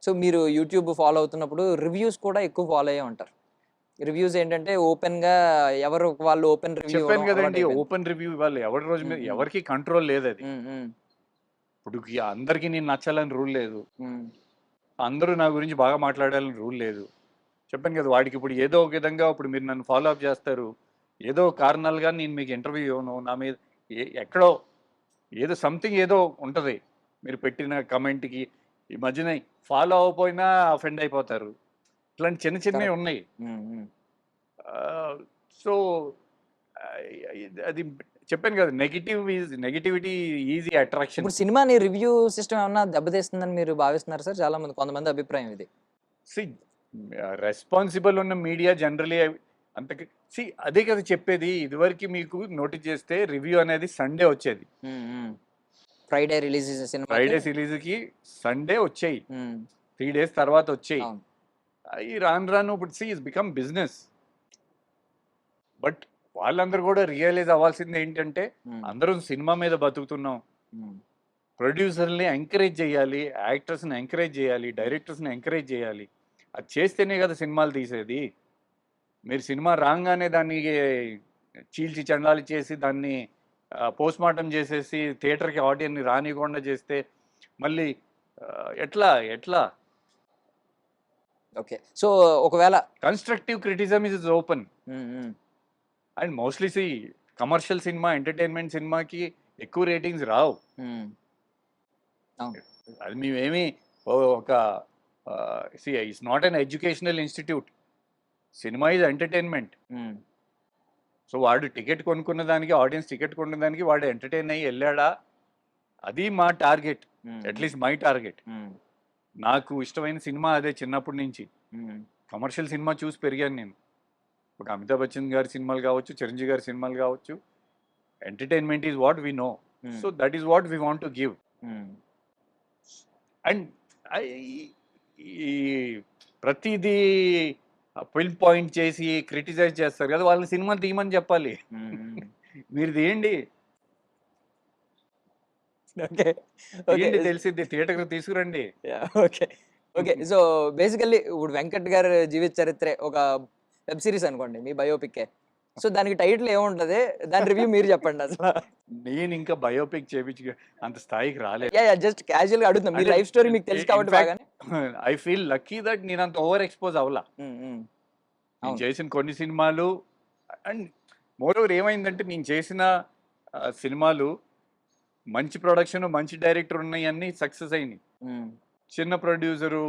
So మీరు యూట్యూబ్ ఫాలో అవుతున్నప్పుడు రివ్యూస్ కూడా ఎక్కువ ఫాలో అయ్యే ఉంటారు. రివ్యూస్ ఏంటంటే ఓపెన్ గా ఎవరు వాళ్ళు ఓపెన్ రివ్యూ చెప్పాను కదండి, ఓపెన్ రివ్యూ ఇవ్వాలి. ఎవరి రోజు మీద ఎవరికి కంట్రోల్ లేదు. అది ఇప్పుడు అందరికీ నేను నచ్చాలని రూల్ లేదు, అందరూ నా గురించి బాగా మాట్లాడాలని రూల్ లేదు. చెప్పాను కదా, వాడికి ఇప్పుడు ఏదో ఒక విధంగా ఇప్పుడు మీరు నన్ను ఫాలో అప్ చేస్తారు, ఏదో కారణాలుగా నేను మీకు ఇంటర్వ్యూ ఇవ్వను, నా మీద ఎక్కడో ఏదో సంథింగ్ ఏదో ఉంటుంది. మీరు పెట్టిన కమెంట్కి ఈ మధ్యన ఫాలో అవ్వకపోయినా అఫెండ్ అయిపోతారు. ఇట్లాంటి చిన్న చిన్నవి ఉన్నాయి. సో అది చెప్పాను కదా, నెగిటివిటీ ఈజీ అట్రాక్షన్. ఇప్పుడు సినిమాని రివ్యూ సిస్టమ్ ఏమన్నా దెబ్బతీస్తుందని మీరు భావిస్తున్నారు సార్? చాలా మంది కొంతమంది అభిప్రాయం ఇది. రెస్పాన్సిబుల్ ఉన్న మీడియా జనరలీ అంతకి అదే కదా చెప్పేది. ఇదివరకు మీకు నోటీస్ చేస్తే రివ్యూ అనేది సండే వచ్చేది. ఫ్రైడే రిలీజ్కి సండే వచ్చాయి, 3 days తర్వాత వచ్చాయి. ఈ రాను ఇప్పుడు ఇస్ బికమ్ బిజినెస్. బట్ వాళ్ళందరూ కూడా రియలైజ్ అవ్వాల్సింది ఏంటంటే అందరూ సినిమా మీద బతుకుతున్నాం. ప్రొడ్యూసర్ని ఎంకరేజ్ చేయాలి, యాక్టర్స్ని ఎంకరేజ్ చేయాలి, డైరెక్టర్స్ని ఎంకరేజ్ చేయాలి. అది చేస్తేనే కదా సినిమాలు తీసేది. మీరు సినిమా రాగానే దాన్ని చీల్చి చండాలి చేసి దాన్ని పోస్ట్ మార్టం చేసేసి థియేటర్కి ఆడియన్ని రానివ్వకుండా చేస్తే మళ్ళీ ఎట్లా? ఓకే, సో ఒకవేళ constructive criticism is open. And mostly commercial cinema, entertainment సినిమాకి ఎక్కువ రేటింగ్స్ రావు. అది మేమేమి ఒక it's not an educational institute. Cinema is entertainment. So వాడు టికెట్ కొనుక్కున్న దానికి, ఆడియన్స్ టికెట్ కొనుక్కున్న దానికి వాడు ఎంటర్టైన్ అయ్యి వెళ్ళాడా, అది మా టార్గెట్. At least my target. నాకు ఇష్టమైన సినిమా అదే చిన్నప్పటి నుంచి. కమర్షియల్ సినిమా చూసి పెరిగాను నేను. ఒక అమితాబ్ బచ్చన్ గారి సినిమాలు కావచ్చు, చిరంజీవి గారి సినిమాలు కావచ్చు. Entertainment is what we know. So that is what we want to give. And ఈ ప్రతిదీ ఫిల్మ్ పాయింట్ చేసి క్రిటిసైజ్ చేస్తారు కదా, వాళ్ళని సినిమా తీయమని చెప్పాలి. మీరు తీయండి, తెలిసింది థియేటర్ తీసుకురండి. ఓకే, సో బేసికల్లీ ఇప్పుడు వెంకట్ గారి జీవిత చరిత్రే ఒక వెబ్ సిరీస్ అనుకోండి, మీ బయోపిక్. సో దానికి టైటిల్ ఏముంటది, దాని రివ్యూ మీరు చెప్పండి. అసలు నేను ఇంకా బయోపిక్ చేపించి అంత స్థాయికి రాలేదు. జస్ట్ క్యాజువల్ గా అడుగుతున్నా, మీ లైఫ్ స్టోరీ మీకు తెలుసు కాబట్టి బాగానే. ఐ ఫీల్ లక్కీ దట్ నేను అంత ఓవర్ ఎక్స్పోజ్ అవ్వలా. నేను చేసిన కొన్ని సినిమాలు అండ్ మోర్ ఓవర్ ఏమైందంటే నేను చేసిన సినిమాలు మంచి ప్రొడక్షన్, మంచి డైరెక్టర్ ఉన్నాయన్నీ సక్సెస్ అయినాయి. చిన్న ప్రొడ్యూసరు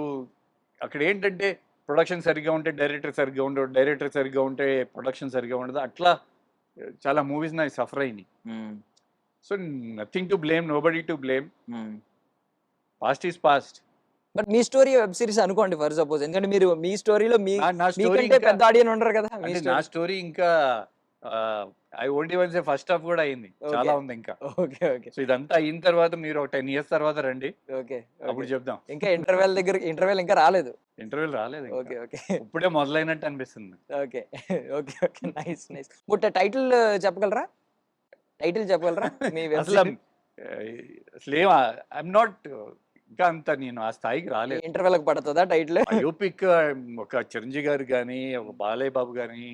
అక్కడ ఏంటంటే ప్రొడక్షన్ సరిగ్గా ఉంటే డైరెక్టర్ సరిగ్గా ఉండదు, డైరెక్టర్ సరిగ్గా ఉంటే ప్రొడక్షన్ సరిగ్గా ఉండదు. అట్లా చాలా మూవీస్ నాకు సఫర్ అయినాయి. So nothing to blame, nobody to blame. Past is past. But me story web series అనుకోండి ఫర్ సపోజ్, ఎందుకంటే మీరు మీ స్టోరీలో మీకంటే పెద్ద ఆడియన్స్ ఉండరు కదా. నా స్టోరీ ఇంకా I won't even say first half కూడా అయింది, చాలా ఉంది ఇంకా. ఓకే ఓకే సో ఇదంతా అయిన తర్వాత మీరు ఒక 10 years తర్వాత రండి, ఓకే అప్పుడు చెప్దాం. ఇంకా ఇంటర్వెల్ ఇంకా రాలేదు. ఇంటర్వ్యూలు రాలేదు ఇంకా. ఓకే ఓకే ఇప్పుడే మొదలైనట్టు అనిపిస్తుంది. Okay okay okay nice nice. Title చెప్పగలరా? టైటిల్ చెప్పగలరా మీ వెబ్ అసలు అసలు ఏం ఐఎమ్ నాట్, ఇంకా అంత నేను ఆ స్థాయికి రాలేదు. ఇంటర్వెల్ పడుతుందా టైటిల్? యూపిక్ ఒక చిరంజీవి గారు కానీ, ఒక బాలయ్య బాబు కానీ,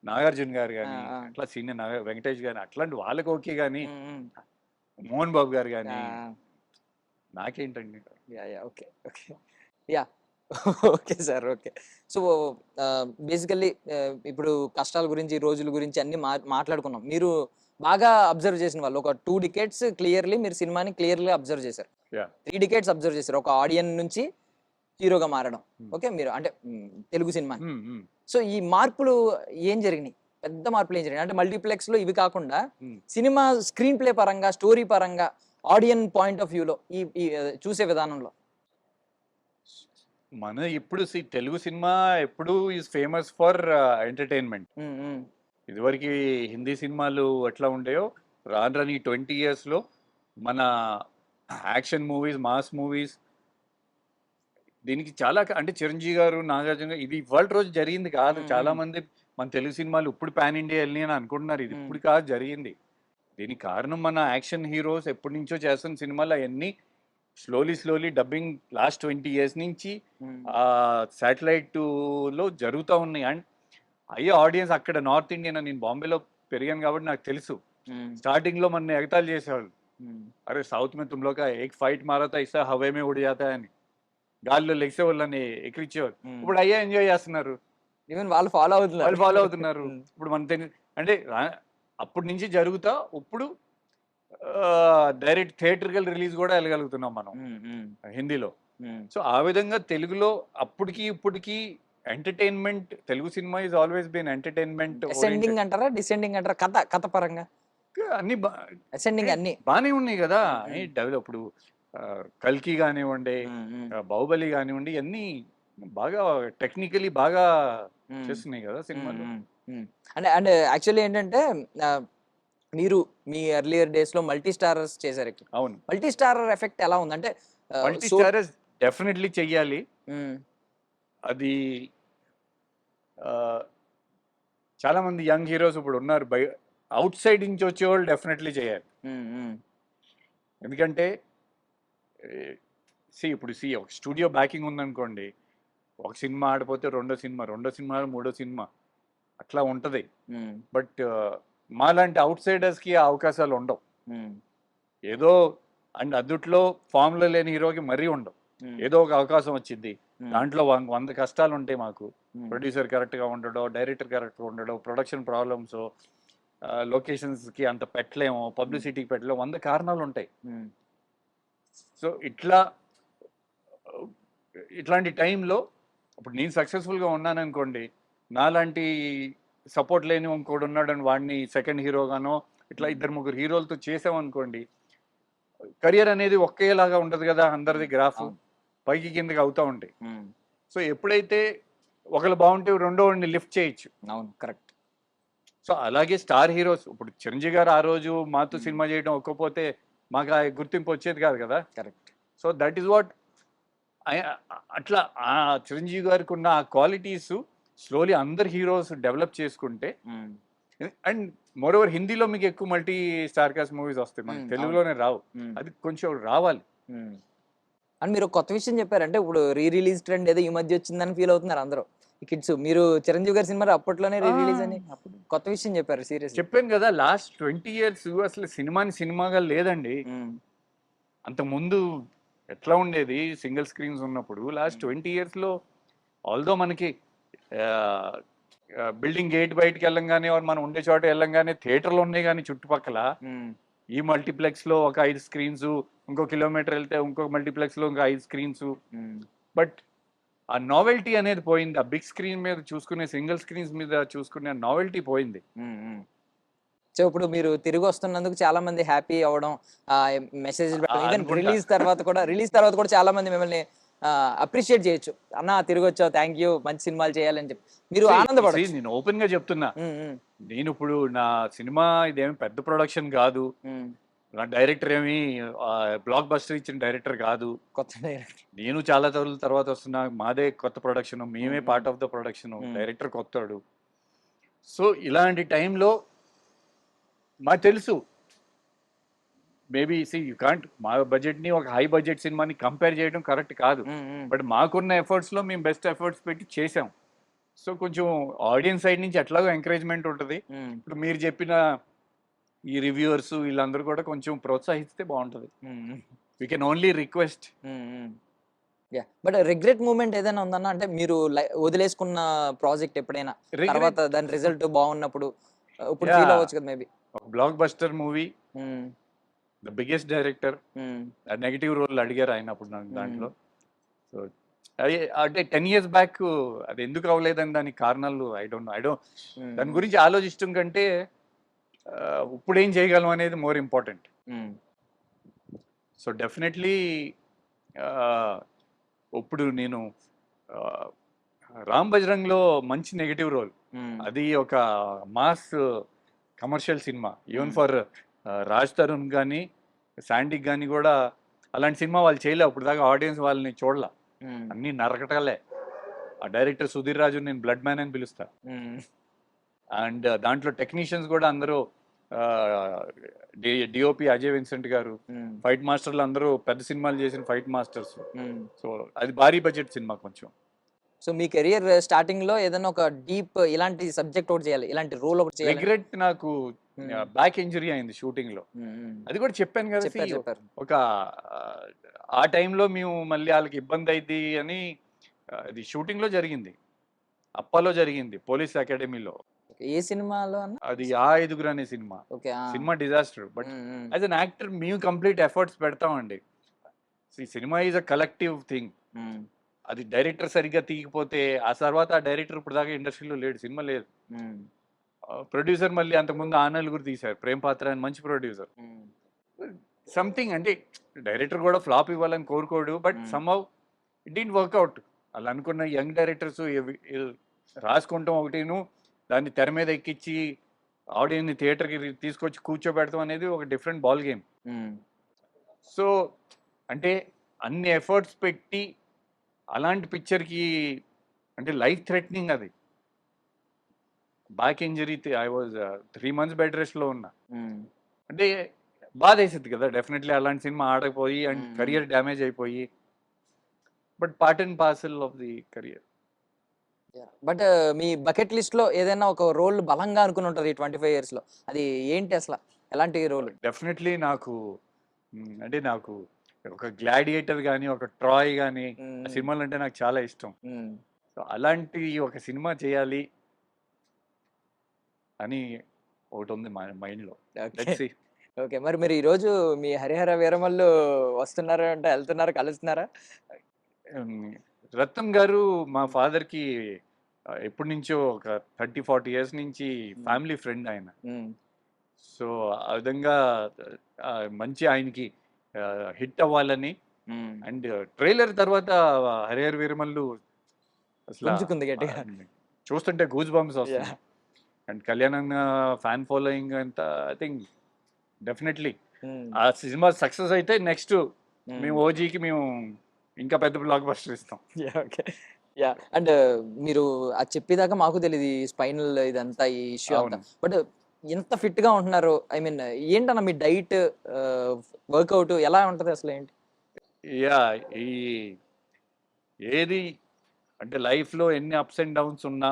నాగార్జున గారు కానీ, అట్లా సీనియర్ వెంకటేష్ గారు అట్లాంటి వాళ్ళకి ఓకే కానీ, మోహన్ బాబు గారు కానీ నాకేంటండి. Okay okay yeah okay sir okay. So basically ఇప్పుడు కష్టాల గురించి, రోజుల గురించి అన్ని మాట్లాడుకున్నాం. మీరు బాగా అబ్జర్వ్ చేసిన వాళ్ళు ఒక 2 decades క్లియర్లీ మీరు సినిమాని క్లియర్లీ అబ్జర్వ్ చేశారు. 3 decades అబ్జర్వ్ చేశారు ఒక ఆడియన్ నుంచి హీరోగా మారడం. ఓకే మీరు అంటే తెలుగు సినిమా. సో ఈ మార్పులు ఏం జరిగినాయి? పెద్ద మార్పులు ఏం జరిగినాయి అంటే మల్టీప్లెక్స్ లో ఇవి కాకుండా సినిమా స్క్రీన్ ప్లే పరంగా, స్టోరీ పరంగా, ఆడియన్ పాయింట్ ఆఫ్ వ్యూలో ఈ చూసే విధానంలో. మన ఇప్పుడు తెలుగు సినిమా ఎప్పుడు ఈజ్ ఫేమస్ ఫర్ ఎంటర్టైన్మెంట్. ఇదివరకు హిందీ సినిమాలు ఎట్లా ఉండేయో రాను రాని 20 years లో మన యాక్షన్ మూవీస్, మాస్ మూవీస్ దీనికి చాలా అంటే చిరంజీవి గారు, నాగార్జున గారు, ఇది ఇవాళ రోజు జరిగింది కాదు. చాలా మంది మన తెలుగు సినిమాలు ఇప్పుడు పాన్ ఇండియా వెళ్ళి అని అనుకుంటున్నారు, ఇది ఇప్పుడు కాదు జరిగింది. దీనికి కారణం మన యాక్షన్ హీరోస్ ఎప్పటి నుంచో చేస్తున్న సినిమాలు అవన్నీ స్లోలీ డబ్బింగ్ లాస్ట్ 20 years నుంచి శాటిలైట్ లో జరుగుతూ ఉన్నాయి. అండ్ అయ్యే ఆడియన్స్ అక్కడ నార్త్ ఇండియన్, నేను బాంబేలో పెరిగాను కాబట్టి నాకు తెలుసు. స్టార్టింగ్ లో మన ఎగతాళి చేసేవాళ్ళు, అరే సౌత్ మే తుమ్ లోగ్ కా ఏక్ ఫైట్ మారాతా ఇస్సా హవే మే ఉడ్ జాతా అని, గాల్లో లెగ్సే వాళ్ళని ఎక్కిరిచ్చేవారు. ఇప్పుడు అయ్యే ఎంజాయ్ చేస్తున్నారు, ఈవెన్ వాళ్ళు ఫాలో అవుతున్నారు. ఇప్పుడు మన అంటే అప్పటి నుంచి జరుగుతా ఇప్పుడు డైరెక్ట్ థియేటర్కల్ రిలీజ్ కూడా వెళ్ళగలుగుతున్నాం మనం హిందీలో. సో ఆ విధంగా తెలుగులో అప్పటికి ఇప్పటికి entertainment, Telugu cinema is always been entertainment. Ascending అంటారా, డిసెండింగ్ అంటారా? కథ పరంగా అన్ని అసెండింగ్ అన్ని బానే ఉన్నాయి కదా. డెవలప్ ఇప్పుడు కల్కి కానివ్వండి, బాహుబలి కానివ్వండి, అన్ని బాగా టెక్నికలీ బాగా చేస్తున్నాయి కదా సినిమాలు. అంటే యాక్చువల్లీ ఏంటంటే మీరు మీ ఎర్లియర్ డేస్ లో మల్టీ స్టారర్స్ చేశారు. అవును, మల్టీ స్టారర్ ఎఫెక్ట్ ఎలా ఉంది అంటే? మల్టీ స్టారర్స్ డెఫినెట్లీ చెయ్యాలి. అది చాలా మంది యంగ్ హీరోస్ ఇప్పుడు ఉన్నారు, అవుట్ సైడ్ నుంచి వచ్చేవాళ్ళు డెఫినెట్లీ చేయాలి. ఎందుకంటే ఇప్పుడు ఒక స్టూడియో బ్యాకింగ్ ఉందనుకోండి, ఒక సినిమా ఆడిపోతే రెండో సినిమా మూడో సినిమా అట్లా ఉంటది. బట్ మాలాంటి అవుట్ సైడర్స్ కి అవకాశాలు ఉండవు. ఏదో అండ్ అదుట్లో ఫామ్ లో లేని హీరోకి మరీ ఉండవు. ఏదో ఒక అవకాశం వచ్చింది, దాంట్లో 100 కష్టాలు ఉంటాయి మాకు. ప్రొడ్యూసర్ కరెక్ట్ గా ఉండడో, డైరెక్టర్ కరెక్ట్ గా ఉండడో, ప్రొడక్షన్ ప్రాబ్లమ్స్, లొకేషన్స్ కి అంత పెట్టలేము, పబ్లిసిటీకి పెట్టలేము, 100 కారణాలు ఉంటాయి. సో ఇట్లాంటి టైంలో ఇప్పుడు నేను సక్సెస్ఫుల్గా ఉన్నాను అనుకోండి, నాలాంటి సపోర్ట్ లేని ఇంకోటి ఉన్నాడని వాడిని సెకండ్ హీరోగానో ఇట్లా 2-3 హీరోలతో చేసామనుకోండి, కెరియర్ అనేది ఒకేలాగా ఉండదు కదా, అందరిది గ్రాఫ్ పైకి కిందకి అవుతూ ఉంటాయి. సో ఎప్పుడైతే ఒకళ్ళు బాగుంటే రెండో వాడిని లిఫ్ట్ చేయొచ్చు. అవును, కరెక్ట్. సో అలాగే స్టార్ హీరోస్, ఇప్పుడు చిరంజీవి గారు ఆ రోజు మాతో సినిమా చేయడం ఒక్కపోతే మాకు ఆ గుర్తింపు వచ్చేది కాదు కదా. Correct. So that is what అట్లా ఆ చిరంజీవి గారికి ఉన్న ఆ క్వాలిటీస్ స్లోలీ అందరు హీరోస్ డెవలప్ చేసుకుంటే, అండ్ మోర్ ఓవర్ హిందీలో మీకు ఎక్కువ మల్టీ స్టార్ కాస్ట్ మూవీస్ వస్తాయి, మనకి తెలుగులోనే రావు. అది కొంచెం రావాలి. అండ్ మీరు కొత్త విషయం చెప్పారంటే, ఇప్పుడు రిలీజ్ ట్రెండ్ ఏదో ఈ మధ్య వచ్చిందని ఫీల్ అవుతున్నారు అందరూ కిడ్స్. మీరు చిరంజీవి గారి సినిమా అప్పట్లోనే రిలీజ్ అని కొత్త విషయం చెప్పారు. సీరియస్ చెప్పాను కదా, లాస్ట్ 20 years అసలు సినిమాగా లేదండి. అంత ముందు ఎట్లా ఉండేది, సింగిల్ స్క్రీన్స్ ఉన్నప్పుడు. లాస్ట్ 20 years లో ఆల్దో మనకి బిల్డింగ్ గేట్ బయటకు వెళ్ళంగానే, మనం ఉండే చోట వెళ్ళంగానే థియేటర్లు ఉన్నాయి, కానీ చుట్టుపక్కల ఈ మల్టీప్లెక్స్ లో ఒక 5 screens, ఇంకో కిలోమీటర్ వెళ్తే ఇంకొక మల్టీప్లెక్స్ లో ఇంకో 5 screens. బట్ ఆ నావెల్టీ అనేది పోయింది. ఆ బిగ్ స్క్రీన్ మీద చూసుకునే, సింగిల్ స్క్రీన్స్ మీద చూసుకునే నావెల్టీ పోయింది. సో ఇప్పుడు మీరు తిరిగి వస్తున్నందుకు చాలా మంది హ్యాపీ అవ్వడం, మెసేజ్ రిలీజ్ తర్వాత కూడా చాలా మంది మిమ్మల్ని అప్రిషియేట్ చేయొచ్చు. అన్న తిరిగి వచ్చావు, థ్యాంక్ యూ, మంచి సినిమాలు చేయాలని చెప్పి మీరు ఆనందపడచ్చు. నేను ఓపెన్ గా చెప్తున్నా, నేను ఇప్పుడు నా సినిమా ఇదేమి పెద్ద ప్రొడక్షన్ కాదు, నా డైరెక్టర్ ఏమి బ్లాక్ బస్టర్ ఇచ్చిన డైరెక్టర్ కాదు. కొత్త డైరెక్టర్. నేను చాలా రోజుల తర్వాత వస్తున్నా, మాదే కొత్త ప్రొడక్షన్, మేమే మ్మ్. Part of the production, hmm. Director కొత్తాడు. So ఇలాంటి టైంలో మాకు తెలుసు, మేబీ యూ కాంట్ మా బడ్జెట్ని ఒక హై బడ్జెట్ సినిమాని కంపేర్ చేయడం కరెక్ట్ కాదు. బట్ మాకున్న ఎఫర్ట్స్లో మేము బెస్ట్ ఎఫర్ట్స్ పెట్టి చేసాం. సో కొంచెం ఆడియన్స్ సైడ్ నుంచి ఎట్లాగో ఎంకరేజ్మెంట్ ఉంటుంది. ఇప్పుడు మీరు చెప్పిన ఈ రివ్యూవర్స్ వీళ్ళందరూ కూడా కొంచెం ప్రోత్సహిస్తే బాగుంటుంది. We can only request. But regret moment ఏదైనా ఉందన్న, అంటే మీరు వదిలేసుకున్న ప్రాజెక్ట్ ఎప్పుడైనా తర్వాత దాని రిజల్ట్ బాగున్నప్పుడు ఇప్పుడు ఫీల్ అవ్వచ్చు కదా maybe. Blockbuster movie, the biggest director, negative role అడిగారు ఆయన అప్పుడు నాకు దాంట్లో. సో అది అంటే 10 years బ్యాక్ అది ఎందుకు అవ్వలేదని దానికి కారణాలు ఐ డోంట్ దాని గురించి ఆలోచించడం కంటే ఇప్పుడు ఏం చేయగలం అనేది మోర్ ఇంపార్టెంట్. సో డెఫినెట్లీ ఇప్పుడు నేను రామ్ బజరంగ్లో మంచి నెగిటివ్ రోల్, అది ఒక mass commercial cinema. Even for Raj Tarun కానీ శాండీకి కానీ కూడా అలాంటి సినిమా వాళ్ళు చేయలే అప్పుడు దాకా, ఆడియన్స్ వాళ్ళని చూడలే, అన్ని నరకటాలే. ఆ డైరెక్టర్ సుధీర్ రాజు నేను బ్లడ్ మ్యాన్ అని పిలుస్తా. అండ్ దాంట్లో టెక్నీషియన్స్ కూడా అందరూ డిఓపి అజయ్ విన్సెంట్ గారు, ఫైట్ మాస్టర్లు అందరూ పెద్ద సినిమాలు చేసిన ఫైట్ మాస్టర్స్. సో అది భారీ బడ్జెట్ సినిమా కొంచెం. సో మీ కెరియర్ స్టార్టింగ్ లో ఏదైనా ఒక డీప్ ఇలాంటి సబ్జెక్ట్ ఒకటి చేయాలి, ఇలాంటి రోల్ ఒకటి చేయాలి. రిగ్రెట్ నాకు బ్యాక్ ఇంజరీ అయింది షూటింగ్ లో, అది కూడా చెప్పాను కదా. చెప్పారు. ఒక ఆ టైంలో మేము మళ్ళీ వాళ్ళకి ఇబ్బంది అయింది అని, అది షూటింగ్ లో జరిగింది, అప్పలో జరిగింది, పోలీస్ అకాడమీలో. ఏ సినిమాలో అన్న? అది ఆ ఐదుగురు అనే cinema. Cinema disaster. But hmm. As an actor మేము కంప్లీట్ ఎఫర్ట్స్ పెడతామండి. Cinema is a collective thing. మ్మ్. అది డైరెక్టర్ సరిగ్గా తీయకపోతే ఆ తర్వాత ఆ డైరెక్టర్ ఇప్పుడు దాకా ఇండస్ట్రీలో లేడు, సినిమా లేదు. మ్మ్. ప్రొడ్యూసర్ మళ్ళీ అంతకుముందు ఆ నలుగురు తీశారు, ప్రేమ్ పాత్ర అని మంచి ప్రొడ్యూసర్. మ్మ్. సంథింగ్ అంటే డైరెక్టర్ కూడా ఫ్లాప్ ఇవ్వాలని కోరుకోడు, but Hmm. Somehow it didn't work out. అలా అనుకున్న యంగ్ డైరెక్టర్స్ రాసుకుంటాం ఒకటిను, దాన్ని తెర మీద ఎక్కించి ఆడియన్ని థియేటర్కి తీసుకొచ్చి కూర్చోబెడతాం అనేది ఒక different ball game. Hmm. So అంటే అన్ని ఎఫర్ట్స్ పెట్టి అలాంటి పిక్చర్కి అంటే లైఫ్ థ్రెటనింగ్, అది back injury, I was 3 months bed రెస్ట్లో ఉన్నా. మ్మ్. అంటే బాధ వేసేది కదా డెఫినెట్లీ, అలాంటి సినిమా ఆడకపోయి అండ్ మ్మ్. కెరియర్ డ్యామేజ్ అయిపోయి. But part and parcel of the career. But మీ బకెట్ లిస్ట్ లో ఏదైనా ఒక రోల్ బలంగా అనుకుని ఉంటారు ఈ 25 years లో, అది ఏంటి అసలు, ఎలాంటి రోల్? డెఫినెట్లీ నాకు అంటే నాకు ఒక గ్లాడియేటర్ కానీ ఒక ట్రాయ్ కానీ ఆ సినిమాలు అంటే నాకు చాలా ఇష్టం. సో అలాంటి ఒక సినిమా చేయాలి అని ఒకటి ఉంది మా మైండ్లో. ఓకే, మరి మీరు ఈరోజు మీ హరిహర వీరమల్లు వస్తున్నారు అంటే వెళ్తున్నారు, కలుస్తున్నారా? రత్నం గారు మా ఫాదర్కి ఎప్పటి నుంచో ఒక 30-40 years నుంచి ఫ్యామిలీ ఫ్రెండ్ ఆయన. సో ఆ విధంగా మంచి ఆయనకి హిట్ అవ్వాలని, అండ్ ట్రైలర్ తర్వాత హరిహర వీరమల్లు అసలు పుంజుకుంది గట్టిగా. చూస్తుంటే గూజ్ బంప్స్ వస్తాయి. అండ్ కళ్యాణ్ ఫ్యాన్ ఫాలోయింగ్ అంతా ఐ థింక్ డెఫినెట్లీ ఆ సినిమా సక్సెస్ అయితే నెక్స్ట్ మేము ఓజీకి మేము ఇంకా పెద్ద బ్లాక్ బస్టర్ ఇస్తాం. Okay, yeah. అండ్ మీరు అది చెప్పేదాకా మాకు తెలియదు ఈ స్పైనల్ ఇదంతా ఈ ఇష్యూ అంతా. బట్ ఎంత ఫిట్ గా ఉంటున్నారు, ఐ మీన్ ఏంటన్నా మీ డైట్, వర్కౌట్ ఎలా ఉంటది అసలు, ఏంటి? యా, ఈ ఏది అంటే లైఫ్లో ఎన్ని అప్స్ అండ్ డౌన్స్ ఉన్నా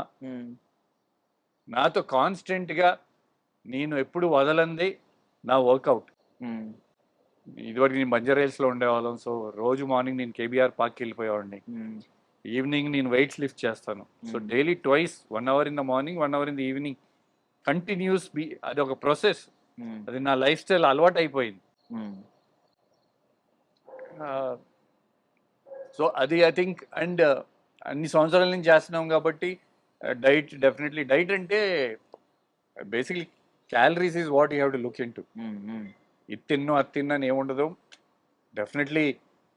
నాతో కాన్స్టెంట్గా నేను ఎప్పుడు వదలంది నా వర్కౌట్. ఇదివరకు నేను బంజారాహిల్స్లో ఉండేవాళ్ళం. సో రోజు మార్నింగ్ నేను కేబీఆర్ పార్క్కి వెళ్ళిపోయేవాడిని, ఈవినింగ్ నేను వెయిట్స్ లిఫ్ట్ చేస్తాను. So daily twice, 1 hour in the morning, 1 hour in the evening, continuous అది ఒక ప్రాసెస్. అది నా లైఫ్ స్టైల్ అలవాటు అయిపోయింది. సో అది ఐ థింక్, అండ్ అన్ని సంవత్సరాల నుంచి చేస్తున్నాం కాబట్టి డైట్, డెఫినెట్లీ డైట్ అంటే basically calories is what you have to look in to. ఇది తిన్ను అది తిన్నాను ఏముండదు. డెఫినెట్లీ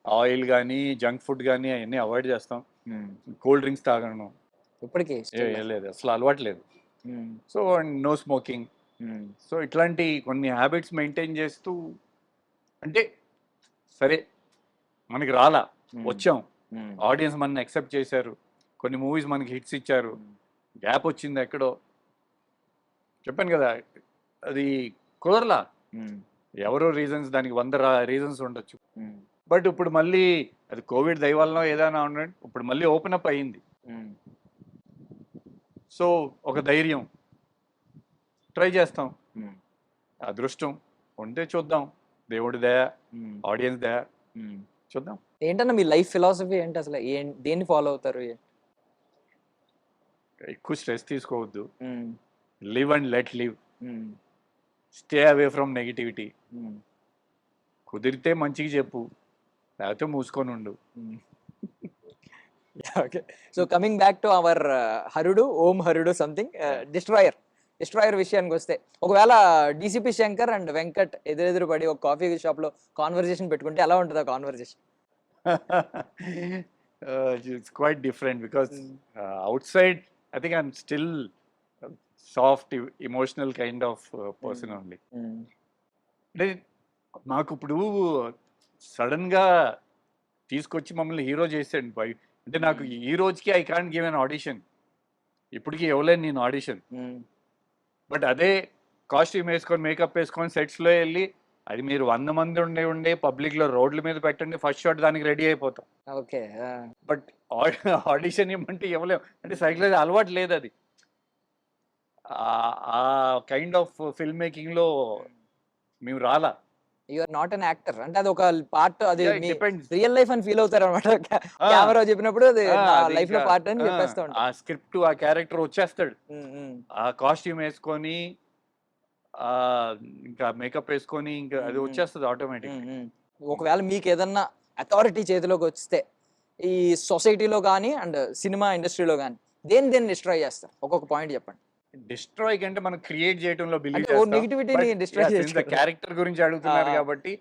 ఆయిల్ కానీ జంక్ ఫుడ్ కానీ అవన్నీ అవాయిడ్ చేస్తాం. కూల్ డ్రింక్స్ తాగను, ఇప్పటికీ లేదు, అసలు అలవాటు లేదు. So no smoking. సో ఇట్లాంటి కొన్ని హ్యాబిట్స్ మెయింటైన్ చేస్తూ, అంటే సరే మనకి రాలా, వచ్చాం, ఆడియన్స్ మనని యాక్సెప్ట్ చేశారు, కొన్ని మూవీస్ మనకి హిట్స్ ఇచ్చారు, గ్యాప్ వచ్చింది ఎక్కడో, చెప్పాను కదా అది కుదరలా. ఎవరో రీజన్స్, దానికి 100 రీజన్స్ ఉండొచ్చు. బట్ ఇప్పుడు మళ్ళీ అది కోవిడ్ దయవలనో ఏదైనా ఉండండి, ఇప్పుడు మళ్ళీ ఓపెన్ అప్ అయ్యింది. సో ఒక ధైర్యం, ట్రై చేస్తాం, అదృష్టం ఉంటే చూద్దాం, దేవుడి దయ, ఆడియన్స్ దయ, చూద్దాం. ఏంటన్నా మీ లైఫ్ ఫిలాసఫీ ఏంటి అసలు? దేన్ని ఫాలో అవుతారు? ఎక్కువ స్ట్రెస్ తీసుకోవద్దు, live and let live, stay away from negativity. కుదిరితే మంచిగా చెప్పు, లేకపోతే మూసుకొని ఉండు. Okay, so coming back to our Harudu, Om Harudu something, destroyer విషయానికి వస్తే, ఒకవేళ డీసీపీ శంకర్ అండ్ వెంకట్ ఎదురెదురు పడి ఒక కాఫీ షాప్ లో కాన్వర్జేషన్ పెట్టుకుంటే ఎలా ఉంటుంది ఆ conversation? It's quite different because outside I think I'm still a soft, emotional kind of person only. అంటే నాకు ఇప్పుడు సడన్ గా తీసుకొచ్చి మమ్మల్ని హీరో చేసాడు బై, అంటే నాకు ఈ రోజుకి I can't give an audition, ఇప్పటికి ఇవ్వలేను నేను ఆడిషన్. బట్ అదే కాస్ట్యూమ్ వేసుకొని, మేకప్ వేసుకొని సెట్స్లో వెళ్ళి, అది మీరు 100 మంది ఉండే పబ్లిక్లో రోడ్ల మీద పెట్టండి, ఫస్ట్ షాట్ దానికి రెడీ అయిపోతాం. ఓకే, బట్ ఆడిషన్ ఇవ్వమంటే ఇవ్వలేము, అంటే సైకిల్ అలవాటు లేదు. అది ఆ కైండ్ ఆఫ్ ఫిల్మ్ మేకింగ్లో మేము రాలా. You are not an actor, అంటే అది ఒక పార్ట్, అది డిపెండ్స్. రియల్ లైఫ్ అని ఫీల్ అవుతారు అనమాట. కెమెరా చెప్పినప్పుడు అది లైఫ్ లో పార్ట్ అని చెప్పేస్తా ఉంటాం. ఆ స్క్రిప్ట్, ఆ క్యారెక్టర్ వచ్చేస్తాడు, ఆ కాస్ట్యూమ్ వేసుకొని, ఇంకా మేకప్ వేసుకొని, ఇంకా అది వచ్చేస్తుంది ఆటోమేటిక్. ఒకవేళ మీకు ఏదన్నా అథారిటీ చేతిలోకి వస్తే ఈ సొసైటీలో కానీ అండ్ సినిమా ఇండస్ట్రీలో కానీ దేన్ని డిస్ట్రాయ్ చేస్తారు? ఒక్కొక్క పాయింట్ చెప్పండి. డిస్ట్రాయ్ కంటే మనం క్రియేట్ చేయడంలో బిలీవ్ అంటే ఓ నెగటివిటీని డిస్ట్రాయ్ చేస్తాం. క్యారెక్టర్ గురించి అడుగుతున్నారు కాబట్టి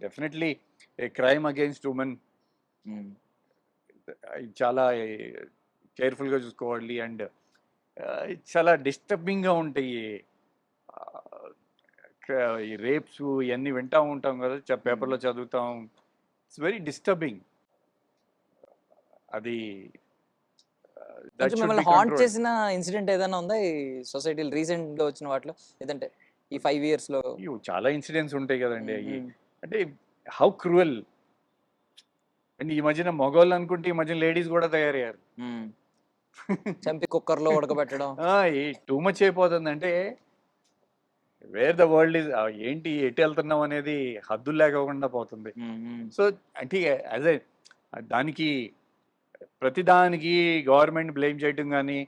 డెఫినెట్లీ క్రైమ్ అగైన్స్ట్ ఉమెన్ చాలా కేర్ఫుల్ గా చూసుకోవాలి. అండ్ చాలా డిస్టర్బింగ్ గా ఉంటాయి ఈ రేప్స్, ఇవన్నీ వింటా ఉంటాం కదా, పేపర్లో చదువుతాం. It's very disturbing. అది మిమ్మల్ని హాంట్ చేసిన ఇన్సిడెంట్ ఏదైనా ఉందా ఈ సొసైటీలో రీసెంట్ గా వచ్చిన వాటిలో? లేదంటే ఈ 5 years లో? చాలా ఇన్సిడెంట్స్ ఉంటాయి కదండి అవి. అంటే హౌ క్రూయల్. అండ్ ఈ మధ్యన మగవాళ్ళు అనుకుంటే ఈ మధ్యన లేడీస్ కూడా తయారయ్యారు. చంపి కుక్కర్లో ఉడకబెట్టడం టూ మచ్ అయిపోతుంది. అంటే వేర్ ద వరల్డ్ ఇస్, ఏంటి ఎటు వెళ్తున్నాం అనేది హద్దులు లేకుండా పోతుంది. సో అంటే యాజ్ ఏ దానికి ప్రతిదానికి గవర్నమెంట్ బ్లేమ్ చేయడం కానీ,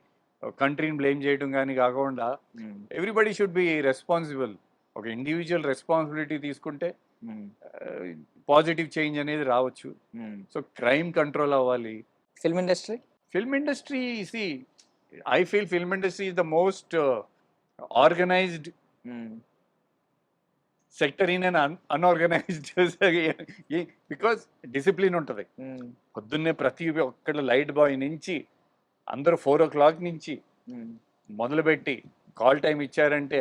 కంట్రీని బ్లేమ్ చేయడం కానీ కాకుండా ఎవ్రీబడి షుడ్ బి రెస్పాన్సిబుల్. ఒక ఇండివిజువల్ రెస్పాన్సిబిలిటీ తీసుకుంటే పాజిటివ్ చేంజ్ అనేది రావచ్చు. సో క్రైమ్ కంట్రోల్ అవ్వాలి. Film industry see I feel film industry is the most organised sector in and unorganised, because discipline ఉంటుంది. పొద్దున్నే ప్రతి ఒక్కళ్ళు లైట్ బాయ్ నుంచి అందరూ 4 o'clock నుంచి మొదలుపెట్టి కాల్ టైం ఇచ్చారంటే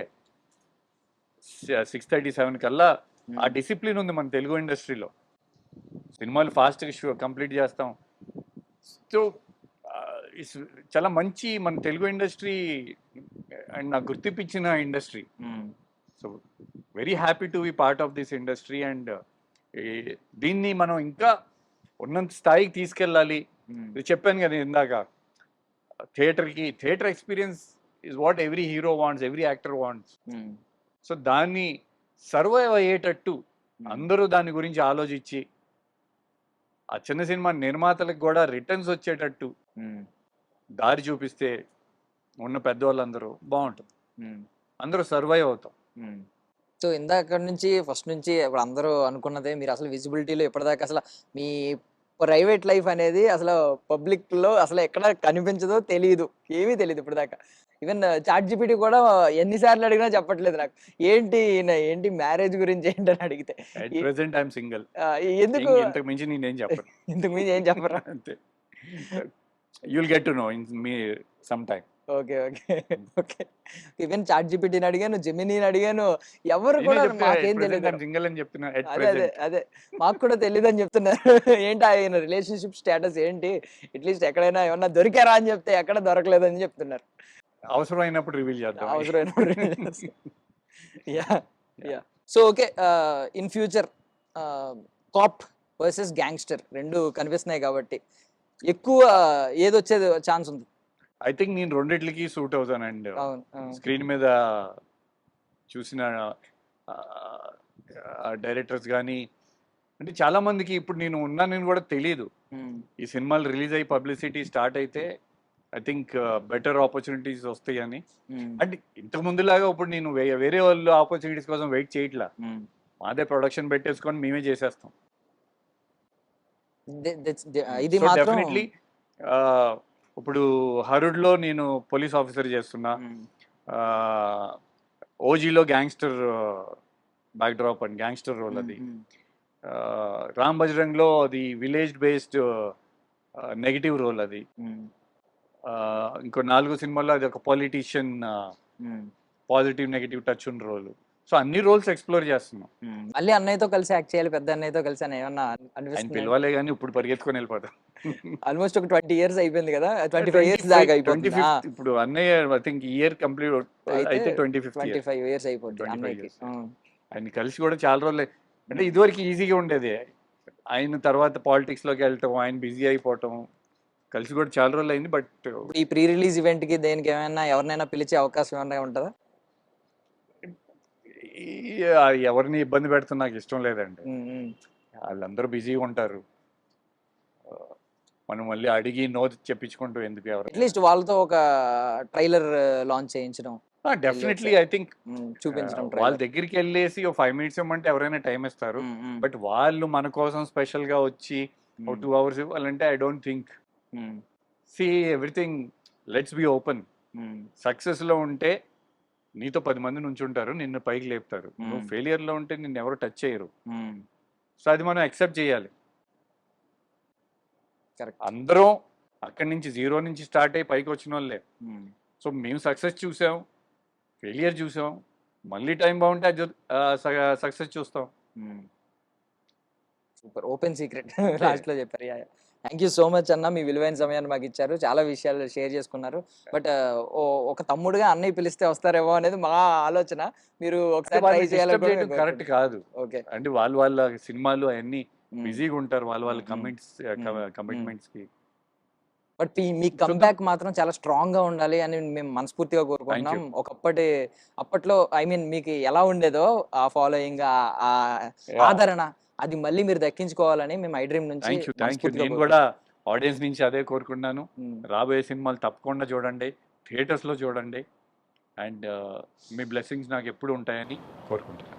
6:30, 7 కల్లా ఆ డిసిప్లిన్ ఉంది మన తెలుగు ఇండస్ట్రీలో. సినిమాలు ఫాస్ట్గా కంప్లీట్ చేస్తాం. సో చాలా మంచి మన తెలుగు ఇండస్ట్రీ అండ్ నాకు గుర్తించిన industry. So very happy to be part of this industry. And దీన్ని మనం ఇంకా ఉన్నంత స్థాయికి తీసుకెళ్ళాలి. చెప్పాను కదా ఇందాక, theatre experience is what every hero wants, every actor wants. So దాన్ని సర్వైవ్ అయ్యేటట్టు అందరూ దాని గురించి ఆలోచించి ఆ చిన్న సినిమా నిర్మాతలకు కూడా రిటర్న్స్ వచ్చేటట్టు దారి చూపిస్తే ఉన్న పెద్దవాళ్ళందరూ బాగుంటుంది, అందరూ సర్వైవ్ అవుతాం. సో ఇందాక నుంచి ఫస్ట్ నుంచి ఇప్పుడు అందరూ అనుకున్నదే, మీరు అసలు విజిబిలిటీలో ఇప్పటిదాకా అసలు మీ ప్రైవేట్ లైఫ్ అనేది అసలు పబ్లిక్లో అసలు ఎక్కడ కనిపించదో తెలియదు, ఏమీ తెలియదు ఇప్పటిదాకా. ఈవెన్ ChatGPT కూడా ఎన్నిసార్లు అడిగినా చెప్పట్లేదు నాకు. ఏంటి మ్యారేజ్ గురించి ఏంటని అడిగితే సింగిల్. ఎందుకు? ఇంతకు మించి నేనేం చెప్పను. ఇంతకు మించి ఏం చెప్పరు. అంతే. You'll get to know in me sometime. Okay okay okay. Even chat జీపీటీని అడిగాను, జెమినీని అడిగాను, ఎవరు కూడా మాకేం తెలియదు. సింగిల్ అని చెప్తున్నా at అదే అదే present. అదే మాకు కూడా తెలియదు అని చెప్తున్నారు. ఏంటి ఆయన రిలేషన్షిప్ స్టేటస్ ఏంటి, అట్లీస్ట్ ఎక్కడైనా ఏమన్నా దొరికారా అని చెప్తే ఎక్కడ దొరకలేదని చెప్తున్నారు. అవసరమైనప్పుడు రివీల్ చేద్దాం. అవసరమైనప్పుడు yeah yeah. So okay, in future cop versus gangster రెండు కనిపిస్తున్నాయి కాబట్టి ఎక్కువ ఏది వచ్చేది ఛాన్స్ ఉంది? ఐ థింక్ నేను రెండిట్లకి సూట్ అవుతానండి. అవును అవును. స్క్రీన్ మీద చూసిన డైరెక్టర్స్ కానీ, అంటే చాలా మందికి ఇప్పుడు నేను ఉన్నానని కూడా తెలియదు. ఈ సినిమాలు రిలీజ్ అయ్యి పబ్లిసిటీ స్టార్ట్ అయితే ఐ థింక్ బెటర్ ఆపర్చునిటీస్ వస్తాయని. అంటే ఇంతకు ముందులాగా ఇప్పుడు నేను వేరే వాళ్ళు ఆపర్చునిటీస్ కోసం వెయిట్ చేయట్లా. మాదే ప్రొడక్షన్ పెట్టేసుకొని మేమే చేసేస్తాం. ఇది సో మాత్రం డెఫినెట్లీ ఇప్పుడు హరుడ్లో నేను పోలీస్ ఆఫీసర్ చేస్తున్నా, ఓజీలో gangster backdrop and gangster role అది, రామ్ బజరంగ్లో అది విలేజ్ బేస్డ్ నెగిటివ్ రోల్ అది, ఇంకో 4 సినిమాల్లో అది ఒక పొలిటీషియన్ పాజిటివ్ నెగిటివ్ టచ్ ఉన్న రోల్. సో అన్ని రోల్స్ ఎక్స్ప్లోర్ చేస్తున్నాం. మళ్ళీ అన్నయ్యతో కలిసి యాక్ట్ చేయాలి, పెద్ద అన్నయ్యతో కలిసి అని ఏమన్నా ఆయన అనిపిస్తుంది? పిలవాలే కానీ ఇప్పుడు పరిగెత్తుకొని వెళ్ళిపోతాం. ఆల్మోస్ట్ ఒక 20 years అయిపోయింది కదా, 25 years దాకా అయిపోతుంది. 25th ఇప్పుడు అన్నయ్య ఐ థింక్ ఇయర్ కంప్లీట్ అయితే 25th year. 25 years అయిపోతుంది 25 అన్నయ్యకి. years. ఆయన కలిసి కూడా చాలా రోజులు, అంటే ఇదివరకు ఈజీగా ఉండేది. ఆయన తర్వాత పాలిటిక్స్ లోకి వెళ్ళటం, ఆయన బిజీ అయిపోవటం, కలిసి కూడా చాలా రోజులు అయింది. బట్ ఈ ప్రీ రిలీజ్ ఈవెంట్ కి దేనికి ఏమైనా ఎవరినైనా పిలిచే అవకాశం ఏమైనా ఉంటుందా? ఎవరిని ఇబ్బంది పెడతాం నాకు ఇష్టం లేదండి. వాళ్ళందరూ బిజీగా ఉంటారు. మనం మళ్ళీ అడిగి నో చెప్పించుకుంటూ ఎందుకు ఎవరు. అట్లీస్ట్ వాళ్ళతో ఒక ట్రైలర్ లాంచ్ చేయించడం, డెఫినెట్లీ ఐ థింక్ చూపించడం. వాళ్ళ దగ్గరికి వెళ్ళేసి ఒక 5 minutes ఇవ్వమంటే ఎవరైనా టైం ఇస్తారు. బట్ వాళ్ళు మన కోసం స్పెషల్ గా వచ్చి ఒక 2 hours ఇవ్వాలంటే I don't think. C everything, let's be open. Success లో ఉంటే నీతో 10 మంది నుంచి ఉంటారు, నిన్ను పైకి లేపుతారు. నువ్వు ఫెయిలియర్ లో ఉంటే నిన్ను ఎవరు టచ్ చేయరు. సో అది మనం యాక్సెప్ట్ చేయాలి. అందరం అక్కడి నుంచి 0 నుంచి స్టార్ట్ అయ్యి పైకి వచ్చిన వాళ్ళే. సో మేము సక్సెస్ చూసాం, ఫెయిలియర్ చూసాం, మళ్ళీ టైం బాగుంటే సక్సెస్ చూస్తాం. సూపర్, ఓపెన్ సీక్రెట్ లాస్ట్ లో చెప్పారు. థ్యాంక్ యూ సో మచ్ అన్న, మీ విలువైన సమయాన్ని మాకు ఇచ్చారు, చాలా విషయాలు షేర్ చేసుకున్నారు. బట్ ఒక తమ్ముడుగా అన్నయ్య పిలిస్తే వస్తారేమో అనేది మా ఆలోచన. మీరు ఒకసారి ట్రై చేయాలి. కరెక్ట్ కాదు. ఓకే, అంటే వాళ్ళ సినిమాలు అవన్నీ బిజీగా ఉంటారు, వాళ్ళ కమిట్మెంట్స్ కి. బట్ మీ కంబ్యాక్ మాత్రం చాలా స్ట్రాంగ్ గా ఉండాలి అని మేము మనస్ఫూర్తిగా కోరుకుంటున్నాం. అప్పట్లో ఐ మీన్ మీకు ఎలా ఉండేదో ఆ ఫాలోయింగ్, ఆ ఆదరణ, అది మళ్ళీ మీరు దక్కించుకోవాలని మేము ఐ డ్రీమ్ నుంచి. Thank you. నేను కూడా ఆడియన్స్ నుంచి అదే కోరుకున్నాను. రాబోయే సినిమాలు తప్పకుండా చూడండి, థియేటర్స్ లో చూడండి, అండ్ మీ బ్లెస్సింగ్స్ నాకు ఎప్పుడు ఉంటాయని కోరుకుంటున్నాను.